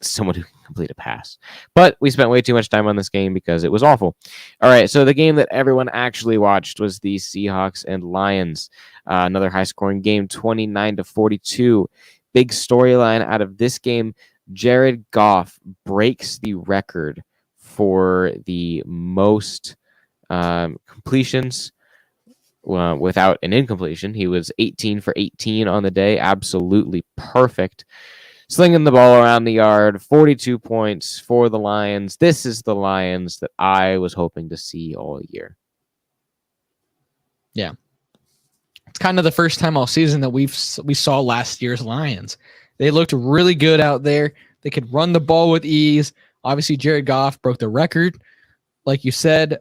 someone who can complete a pass. But we spent way too much time on this game because it was awful. All right, so the game that everyone actually watched was the Seahawks and Lions. Another high-scoring game, 29-42. Big storyline out of this game. Jared Goff breaks the record for the most completions without an incompletion. He was 18 for 18 on the day. Absolutely perfect. Slinging the ball around the yard, 42 points for the Lions. This is the Lions that I was hoping to see all year. Yeah. It's kind of the first time all season that we saw last year's Lions. They looked really good out there. They could run the ball with ease. Obviously, Jared Goff broke the record. Like you said,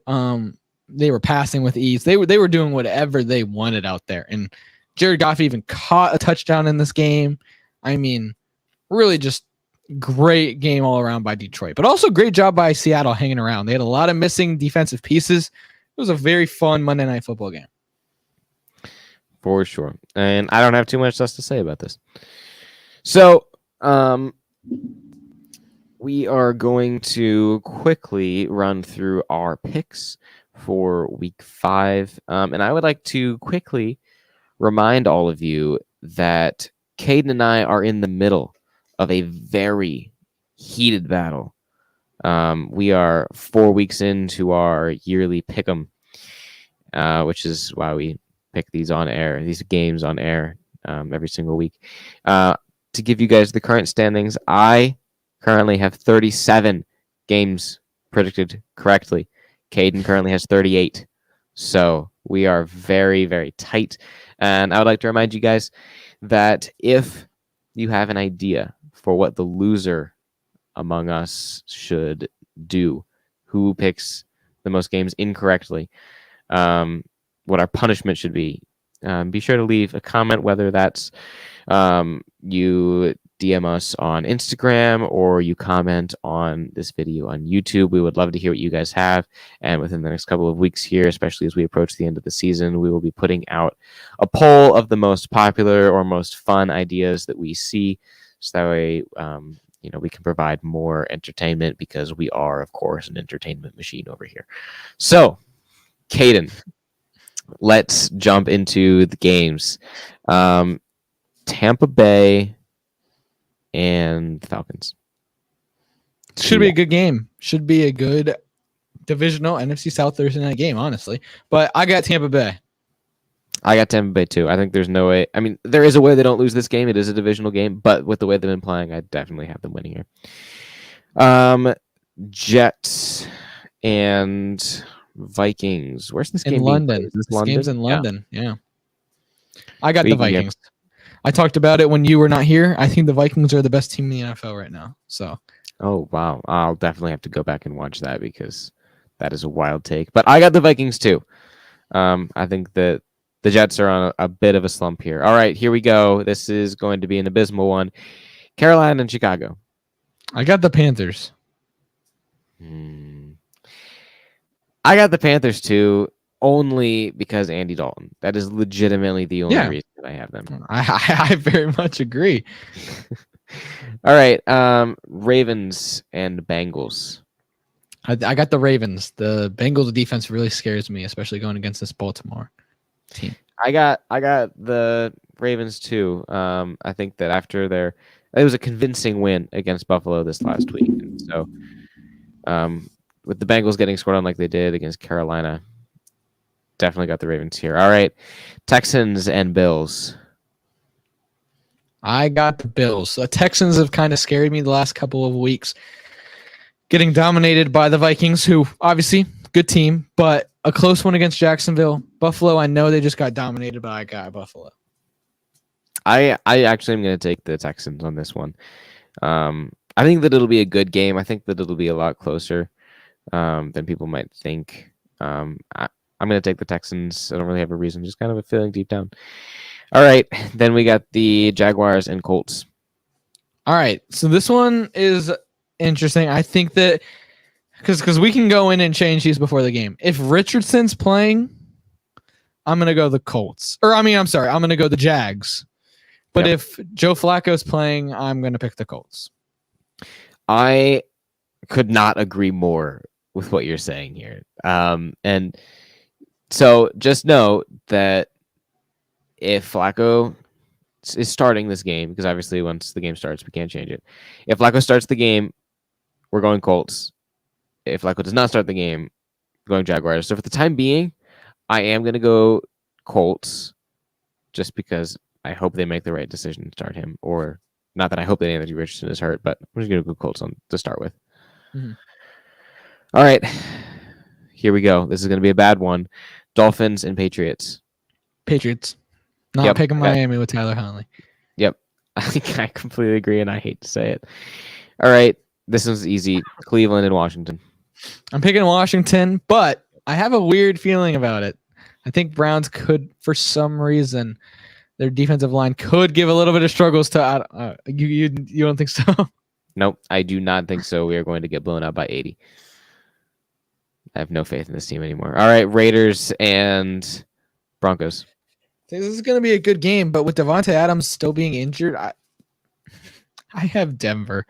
they were passing with ease. They were doing whatever they wanted out there. And Jared Goff even caught a touchdown in this game. I mean, really just great game all around by Detroit, but also great job by Seattle hanging around. They had a lot of missing defensive pieces. It was a very fun Monday Night Football game. For sure. And I don't have too much else to say about this. So we are going to quickly run through our picks for week 5. And I would like to quickly remind all of you that Caden and I are in the middle of a very heated battle. We are 4 weeks into our yearly pick'em, which is why we pick these games on air every single week. To give you guys the current standings, I currently have 37 games predicted correctly. Caden currently has 38. So we are very, very tight. And I would like to remind you guys that if you have an idea for what the loser among us should do, who picks the most games incorrectly, what our punishment should be sure to leave a comment, whether that's you DM us on Instagram or you comment on this video on YouTube. We would love to hear what you guys have. And within the next couple of weeks here, especially as we approach the end of the season, we will be putting out a poll of the most popular or most fun ideas that we see. So that way, we can provide more entertainment, because we are, of course, an entertainment machine over here. So, Caden, let's jump into the games. Tampa Bay and the Falcons. Should be a good game. Should be a good divisional NFC South Thursday night game, honestly. But I got Tampa Bay. I got Tampa Bay too. I think there's no way. I mean, there is a way they don't lose this game. It is a divisional game, but with the way they've been playing, I definitely have them winning here. Jets and Vikings. Where's this game? In London. This game's in London. Yeah. I got the Vikings. I talked about it when you were not here. I think the Vikings are the best team in the NFL right now. So. Oh, wow. I'll definitely have to go back and watch that, because that is a wild take. But I got the Vikings too. I think that the Jets are on a bit of a slump here. All right, here we go. This is going to be an abysmal one. Carolina and Chicago. I got the Panthers. I got the Panthers too, only because Andy Dalton. That is legitimately the only reason I have them. I very much agree. All right, Ravens and Bengals. I got the Ravens. The Bengals defense really scares me, especially going against this Baltimore team. I got the Ravens too. I think that after it was a convincing win against Buffalo this last week. And so with the Bengals getting scored on like they did against Carolina, definitely got the Ravens here. All right, Texans and Bills. I got the Bills. The Texans have kind of scared me the last couple of weeks, getting dominated by the Vikings, who obviously good team, but a close one against Jacksonville. Buffalo, I know they just got dominated, but I got Buffalo. I actually am going to take the Texans on this one. I think that it'll be a good game. I think that it'll be a lot closer than people might think. I'm going to take the Texans. I don't really have a reason, just kind of a feeling deep down. All right, then we got the Jaguars and Colts. All right, so this one is interesting. I think that because we can go in and change these before the game. If Richardson's playing, I'm going to go the Colts. I'm going to go the Jags. But if Joe Flacco's playing, I'm going to pick the Colts. I could not agree more with what you're saying here. And so just know that if Flacco is starting this game, because obviously once the game starts, we can't change it. If Flacco starts the game, we're going Colts. If Flacco does not start the game, we're going Jaguars. So for the time being, I am going to go Colts just because I hope they make the right decision to start him. Or not that I hope that Anthony Richardson is hurt, but I'm just going to go Colts to start with. Mm-hmm. All right. Here we go. This is going to be a bad one. Dolphins and Patriots. Patriots. Not picking Miami with Tyler Huntley. Yep. I completely agree, and I hate to say it. All right. This one's easy. Cleveland and Washington. I'm picking Washington, but I have a weird feeling about it. I think Browns could, for some reason, their defensive line could give a little bit of struggles to. You don't think so? Nope, I do not think so. We are going to get blown out by 80. I have no faith in this team anymore. All right, Raiders and Broncos. This is going to be a good game, but with Devante Adams still being injured, I have Denver.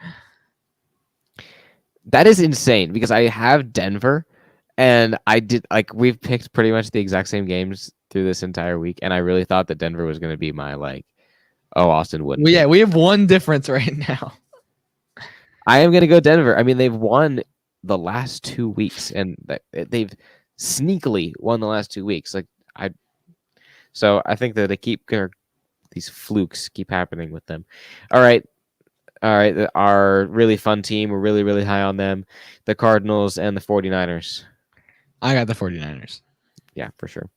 That is insane because I have Denver, and we've picked pretty much the exact same games through this entire week, and I really thought that Denver was going to be my Austin wouldn't. Well, yeah, we have one difference right now. I am going to go Denver. I mean, they've won the last 2 weeks, and they've sneakily won the last 2 weeks. So I think that these flukes keep happening with them. All right. Our really fun team. We're really, really high on them. The Cardinals and the 49ers. I got the 49ers. Yeah, for sure.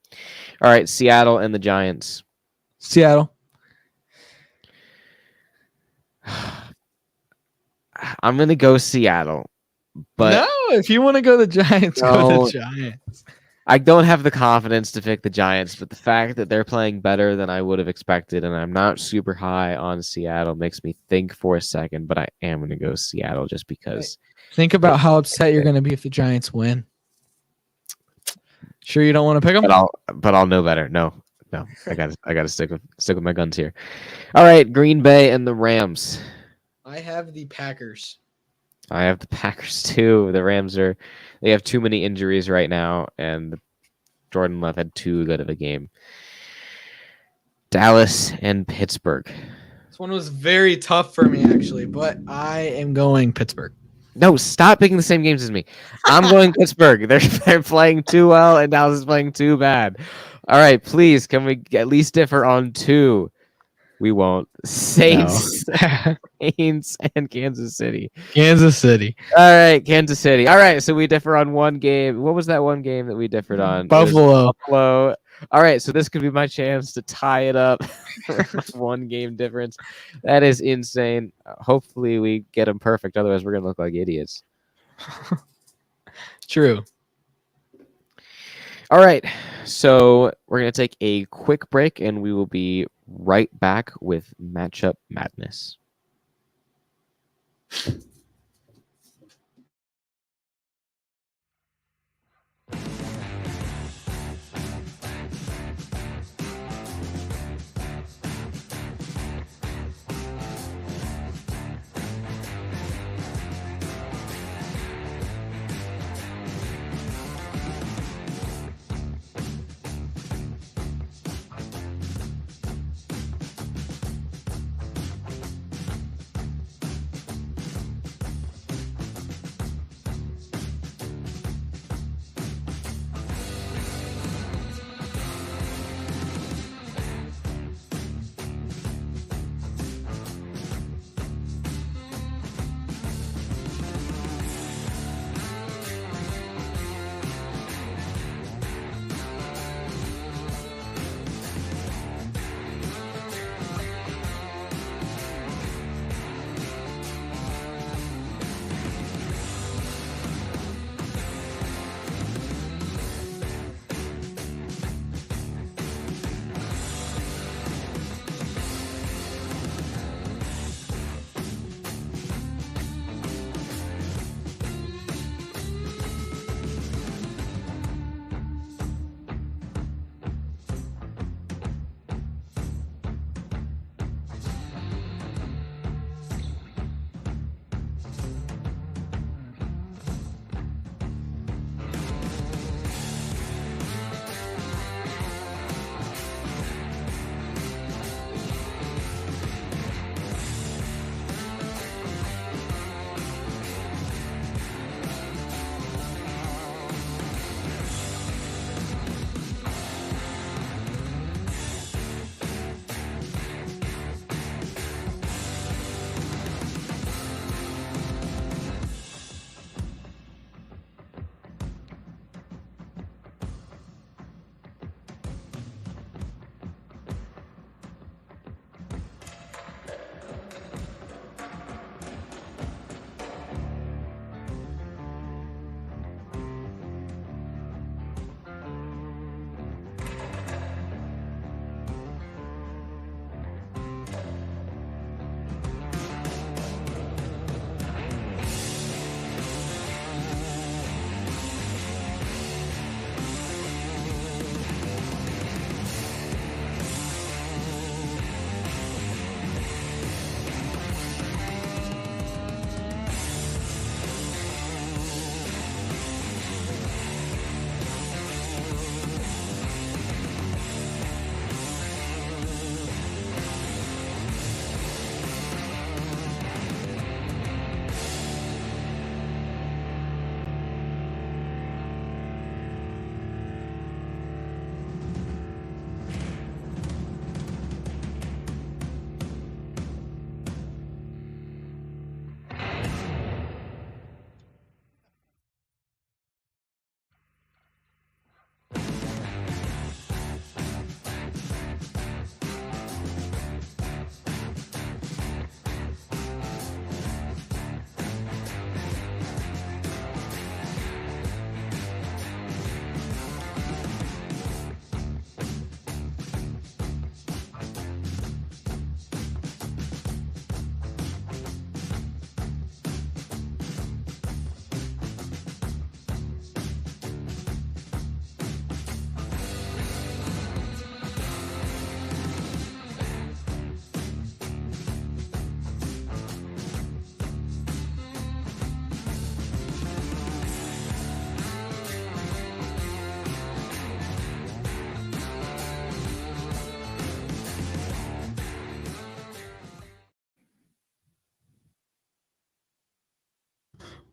All right. Seattle and the Giants. Seattle. I'm going to go Seattle. But no, if you want to go the Giants, go the Giants. I don't have the confidence to pick the Giants, but the fact that they're playing better than I would have expected, and I'm not super high on Seattle, makes me think for a second, but I am going to go Seattle just because. Think about how upset you're going to be if the Giants win. Sure you don't want to pick them? But I'll know better. No. I gotta stick with my guns here. All right, Green Bay and the Rams. I have the Packers. I have the Packers too. The Rams they have too many injuries right now, and Jordan Love had too good of a game. Dallas and Pittsburgh. This one was very tough for me, actually, but I am going Pittsburgh. No, stop picking the same games as me. I'm going Pittsburgh. They're playing too well, and Dallas is playing too bad. All right, please, can we at least differ on two? We won't. Saints, Saints, and Kansas City. Kansas City. All right, Kansas City. All right, so we differ on one game. What was that one game that we differed on? Buffalo. Buffalo. All right, so this could be my chance to tie it up. One game difference. That is insane. Hopefully we get them perfect. Otherwise, we're going to look like idiots. True. All right, so we're going to take a quick break, and we will be right back with Matchup Madness.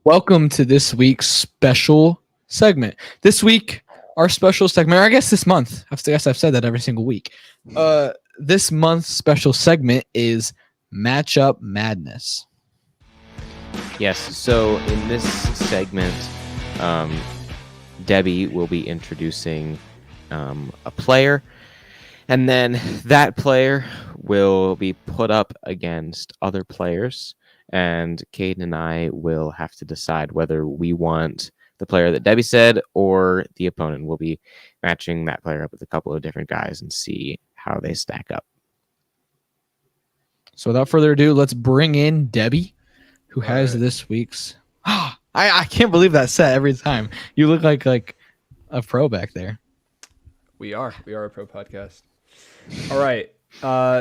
Welcome to this week's special segment. This week, our special segment, or I guess this month, I guess I've said that every single week. This month's special segment is Matchup Madness. Yes. So in this segment, Debbie will be introducing a player, and then that player will be put up against other players, and Caden and I will have to decide whether we want the player that Debbie said or the opponent. We'll be matching that player up with a couple of different guys and see how they stack up. So without further ado, let's bring in Debbie, who has right. this week's. I can't believe that set every time. You look like a pro back there. We are a pro podcast. All right.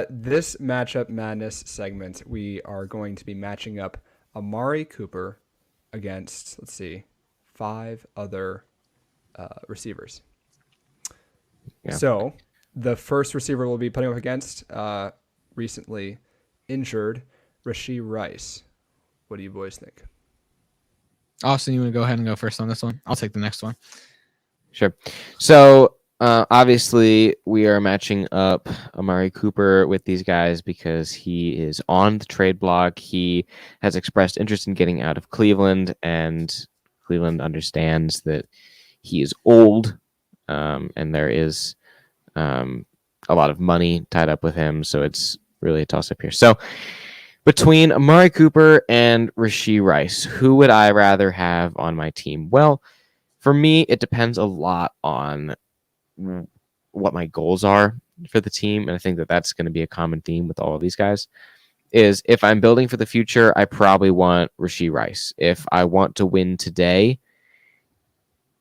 This matchup madness segment, we are going to be matching up Amari Cooper against, 5 other receivers. Yeah. So the first receiver we'll be putting up against recently injured Rashee Rice. What do you boys think? Austin, you want to go ahead and go first on this one? I'll take the next one. Sure. So obviously we are matching up Amari Cooper with these guys because he is on the trade block. He has expressed interest in getting out of Cleveland, and Cleveland understands that he is old, and there is a lot of money tied up with him. So it's really a toss-up here. So between Amari Cooper and Rashee Rice, who would I rather have on my team? Well, for me, it depends a lot on what my goals are for the team. And I think that that's going to be a common theme with all of these guys. Is if I'm building for the future, I probably want Rashee Rice. If I want to win today,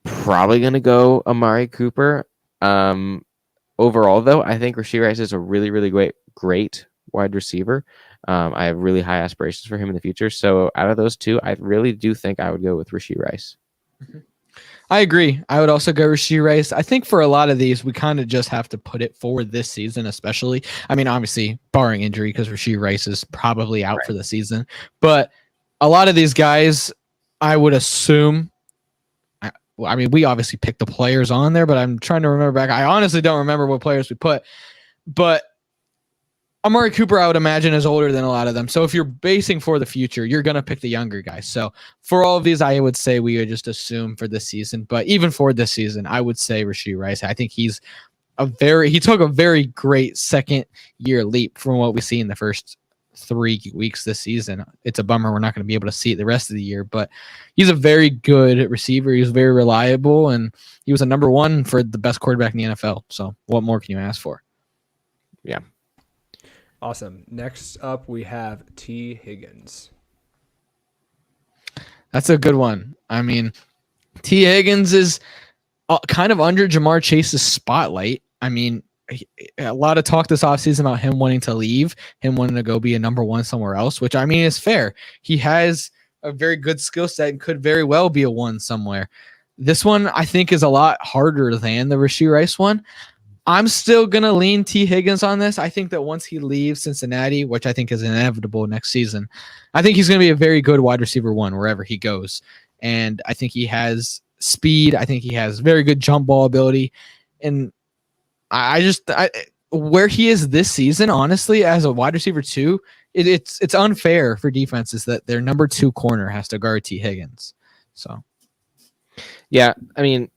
probably going to go Amari Cooper. Overall, though, I think Rashee Rice is a really, really great wide receiver. I have really high aspirations for him in the future. So out of those two, I really do think I would go with Rashee Rice. I agree. I would also go Rashee Rice. I think for a lot of these, we kind of just have to put it for this season, especially. I mean, obviously, barring injury, because Rashee Rice is probably out for the season. But a lot of these guys, I would assume. I mean, we obviously picked the players on there, but I'm trying to remember back. I honestly don't remember what players we put. But Amari Cooper, I would imagine, is older than a lot of them. So if you're basing for the future, you're going to pick the younger guys. So for all of these, I would say we would just assume for this season. But even for this season, I would say Rashee Rice. I think he took a very great second year leap from what we see in the first 3 weeks this season. It's a bummer we're not going to be able to see it the rest of the year, but he's a very good receiver. He's very reliable, and he was a number 1 for the best quarterback in the NFL. So what more can you ask for? Yeah. Awesome. Next up, we have T. Higgins. That's a good one. I mean, T. Higgins is kind of under Jamar Chase's spotlight. I mean, a lot of talk this offseason about him wanting to leave, him wanting to go be a number 1 somewhere else, which I mean is fair. He has a very good skill set and could very well be a 1 somewhere. This one, I think, is a lot harder than the Rashee Rice one. I'm still going to lean T. Higgins on this. I think that once he leaves Cincinnati, which I think is inevitable next season, I think he's going to be a very good wide receiver 1 wherever he goes. And I think he has speed. I think he has very good jump ball ability. And where he is this season, honestly, as a wide receiver 2, it's unfair for defenses that their number 2 corner has to guard T. Higgins. So, yeah, I mean,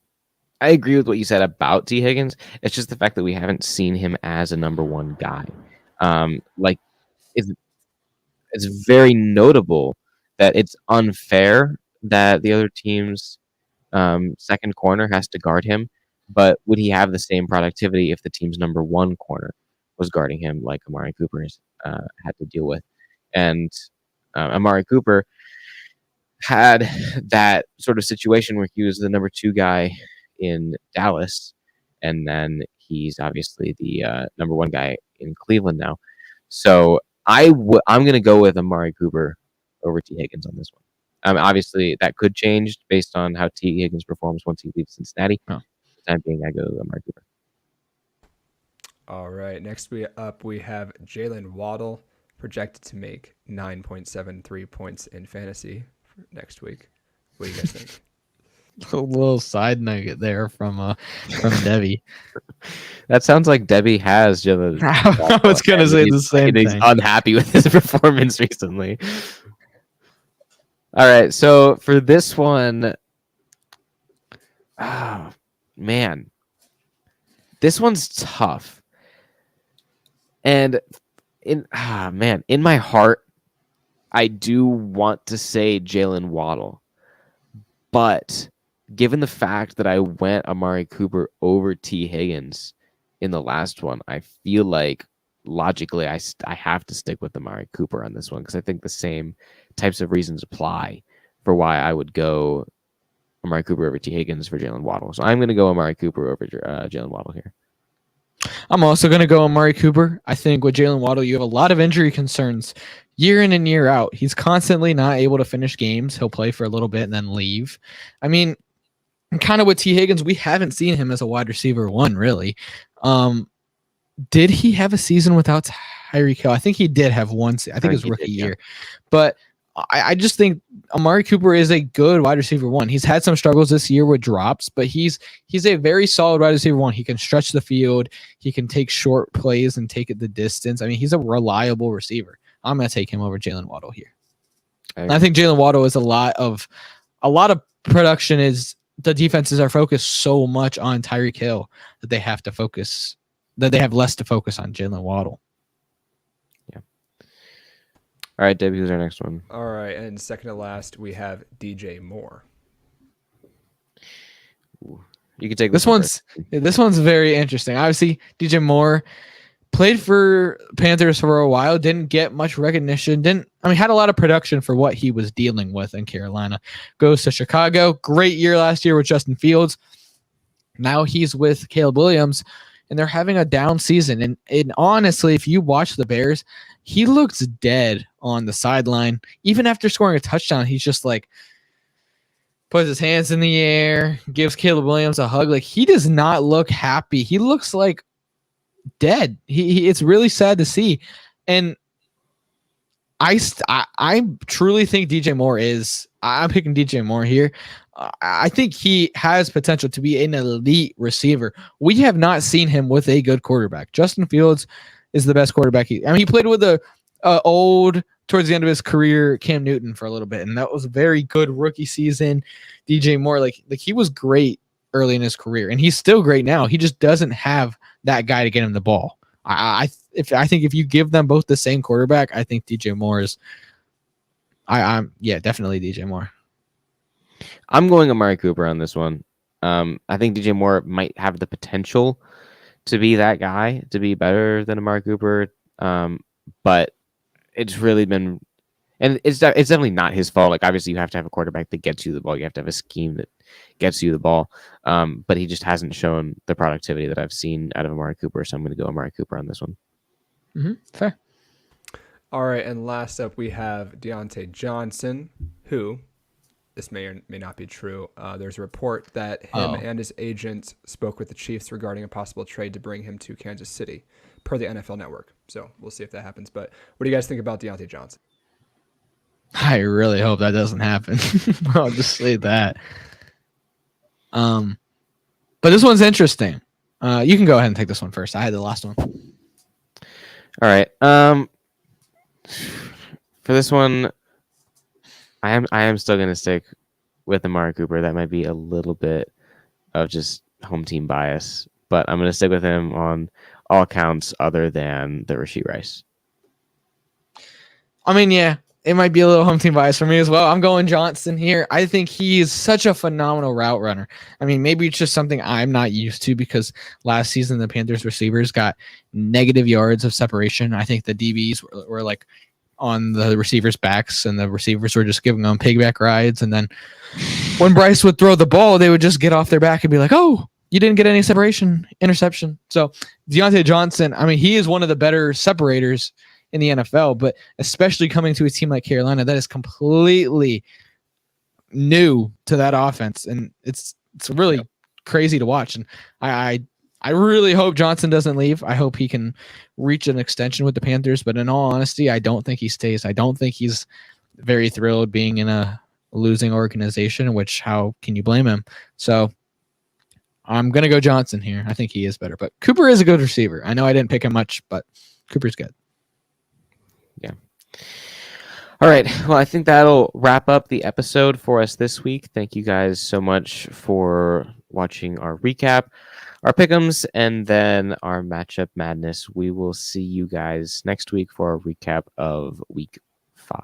I agree with what you said about T. Higgins. It's just the fact that we haven't seen him as a number 1 guy. It's very notable that it's unfair that the other team's second corner has to guard him. But would he have the same productivity if the team's number 1 corner was guarding him like Amari Cooper had to deal with? And Amari Cooper had that sort of situation where he was the number 2 guy in Dallas, and then he's obviously the number 1 guy in Cleveland now. So I'm going to go with Amari Cooper over T. Higgins on this one. Obviously, that could change based on how T. Higgins performs once he leaves Cincinnati. For the time being, I go Amari Cooper. All right. Next we have Jalen Waddle, projected to make 9.73 points in fantasy next week. What do you guys think? A little side nugget there from Debbie. That sounds like Debbie has Jalen. I was gonna say the same He's thing. unhappy with his performance recently. All right, so for this one, oh, man, this one's tough. And in my heart, I do want to say Jalen Waddle, but given the fact that I went Amari Cooper over T. Higgins in the last one, I feel like logically I have to stick with Amari Cooper on this one because I think the same types of reasons apply for why I would go Amari Cooper over T. Higgins for Jalen Waddle. So I'm going to go Amari Cooper over Jalen Waddle here. I'm also going to go Amari Cooper. I think with Jalen Waddle, you have a lot of injury concerns year in and year out. He's constantly not able to finish games. He'll play for a little bit and then leave. I mean, kind of with T. Higgins, we haven't seen him as a wide receiver one, really. Did he have a season without Tyreek Hill? I think he did have one. I think his rookie year. But I just think Amari Cooper is a good wide receiver one. He's had some struggles this year with drops, but he's a very solid wide receiver one. He can stretch the field. He can take short plays and take it the distance. I mean, he's a reliable receiver. I'm going to take him over Jalen Waddle here. I think Jalen Waddle is a lot of production is the defenses are focused so much on Tyreek Hill that they have less to focus on Jalen Waddle. Yeah. All right, Debbie, who's our next one? All right, and second to last, we have DJ Moore. You can take this one's very interesting. Obviously, DJ Moore played for Panthers for a while, didn't get much recognition, had a lot of production for what he was dealing with in Carolina. Goes to Chicago, great year last year with Justin Fields. Now he's with Caleb Williams, and they're having a down season. And honestly, if you watch the Bears, he looks dead on the sideline. Even after scoring a touchdown, he's just like puts his hands in the air, gives Caleb Williams a hug. Like, he does not look happy. He looks like dead. It's really sad to see. And I truly think DJ Moore I'm picking DJ Moore here. I think he has potential to be an elite receiver. We have not seen him with a good quarterback. Justin Fields is the best quarterback. He played with towards the end of his career, Cam Newton for a little bit, and that was a very good rookie season. DJ Moore, like he was great early in his career, and he's still great now. He just doesn't have that guy to get him the ball. I think if you give them both the same quarterback, I think DJ Moore is. Definitely DJ Moore. I'm going Amari Cooper on this one. I think DJ Moore might have the potential to be that guy, to be better than Amari Cooper. But it's really been, and it's definitely not his fault. Like, obviously you have to have a quarterback that gets you the ball. You have to have a scheme that gets you the ball. But he just hasn't shown the productivity that I've seen out of Amari Cooper. So I'm going to go Amari Cooper on this one. Mm-hmm. Fair. All right. And last up, we have Deontay Johnson, who, this may or may not be true. There's a report that him and his agent spoke with the Chiefs regarding a possible trade to bring him to Kansas City, per the NFL Network. So we'll see if that happens. But what do you guys think about Deontay Johnson? I really hope that doesn't happen. I'll just say that. But this one's interesting. You can go ahead and take this one first. I had the last one. All right. For this one, I am still going to stick with Amari Cooper. That might be a little bit of just home team bias, but I'm going to stick with him on all counts other than the Rashee Rice. I mean, yeah, it might be a little home team bias for me as well. I'm going Johnson here. I think he is such a phenomenal route runner. I mean, maybe it's just something I'm not used to because last season the Panthers receivers got negative yards of separation. I think the DBs were like on the receivers' backs, and the receivers were just giving them piggyback rides. And then when Bryce would throw the ball, they would just get off their back and be like, "Oh, you didn't get any separation, interception." So Deontay Johnson, I mean, he is one of the better separators in the NFL, but especially coming to a team like Carolina, that is completely new to that offense, and it's really crazy to watch. And I really hope Johnson doesn't leave. I hope he can reach an extension with the Panthers, but in all honesty, I don't think he stays. I don't think he's very thrilled being in a losing organization, which how can you blame him? So I'm going to go Johnson here. I think he is better, but Cooper is a good receiver. I know I didn't pick him much, but Cooper's good. Yeah. All right. Well, I think that'll wrap up the episode for us this week. Thank you guys so much for watching our recap, our pick'ems, and then our matchup madness. We will see you guys next week for a recap of week 5.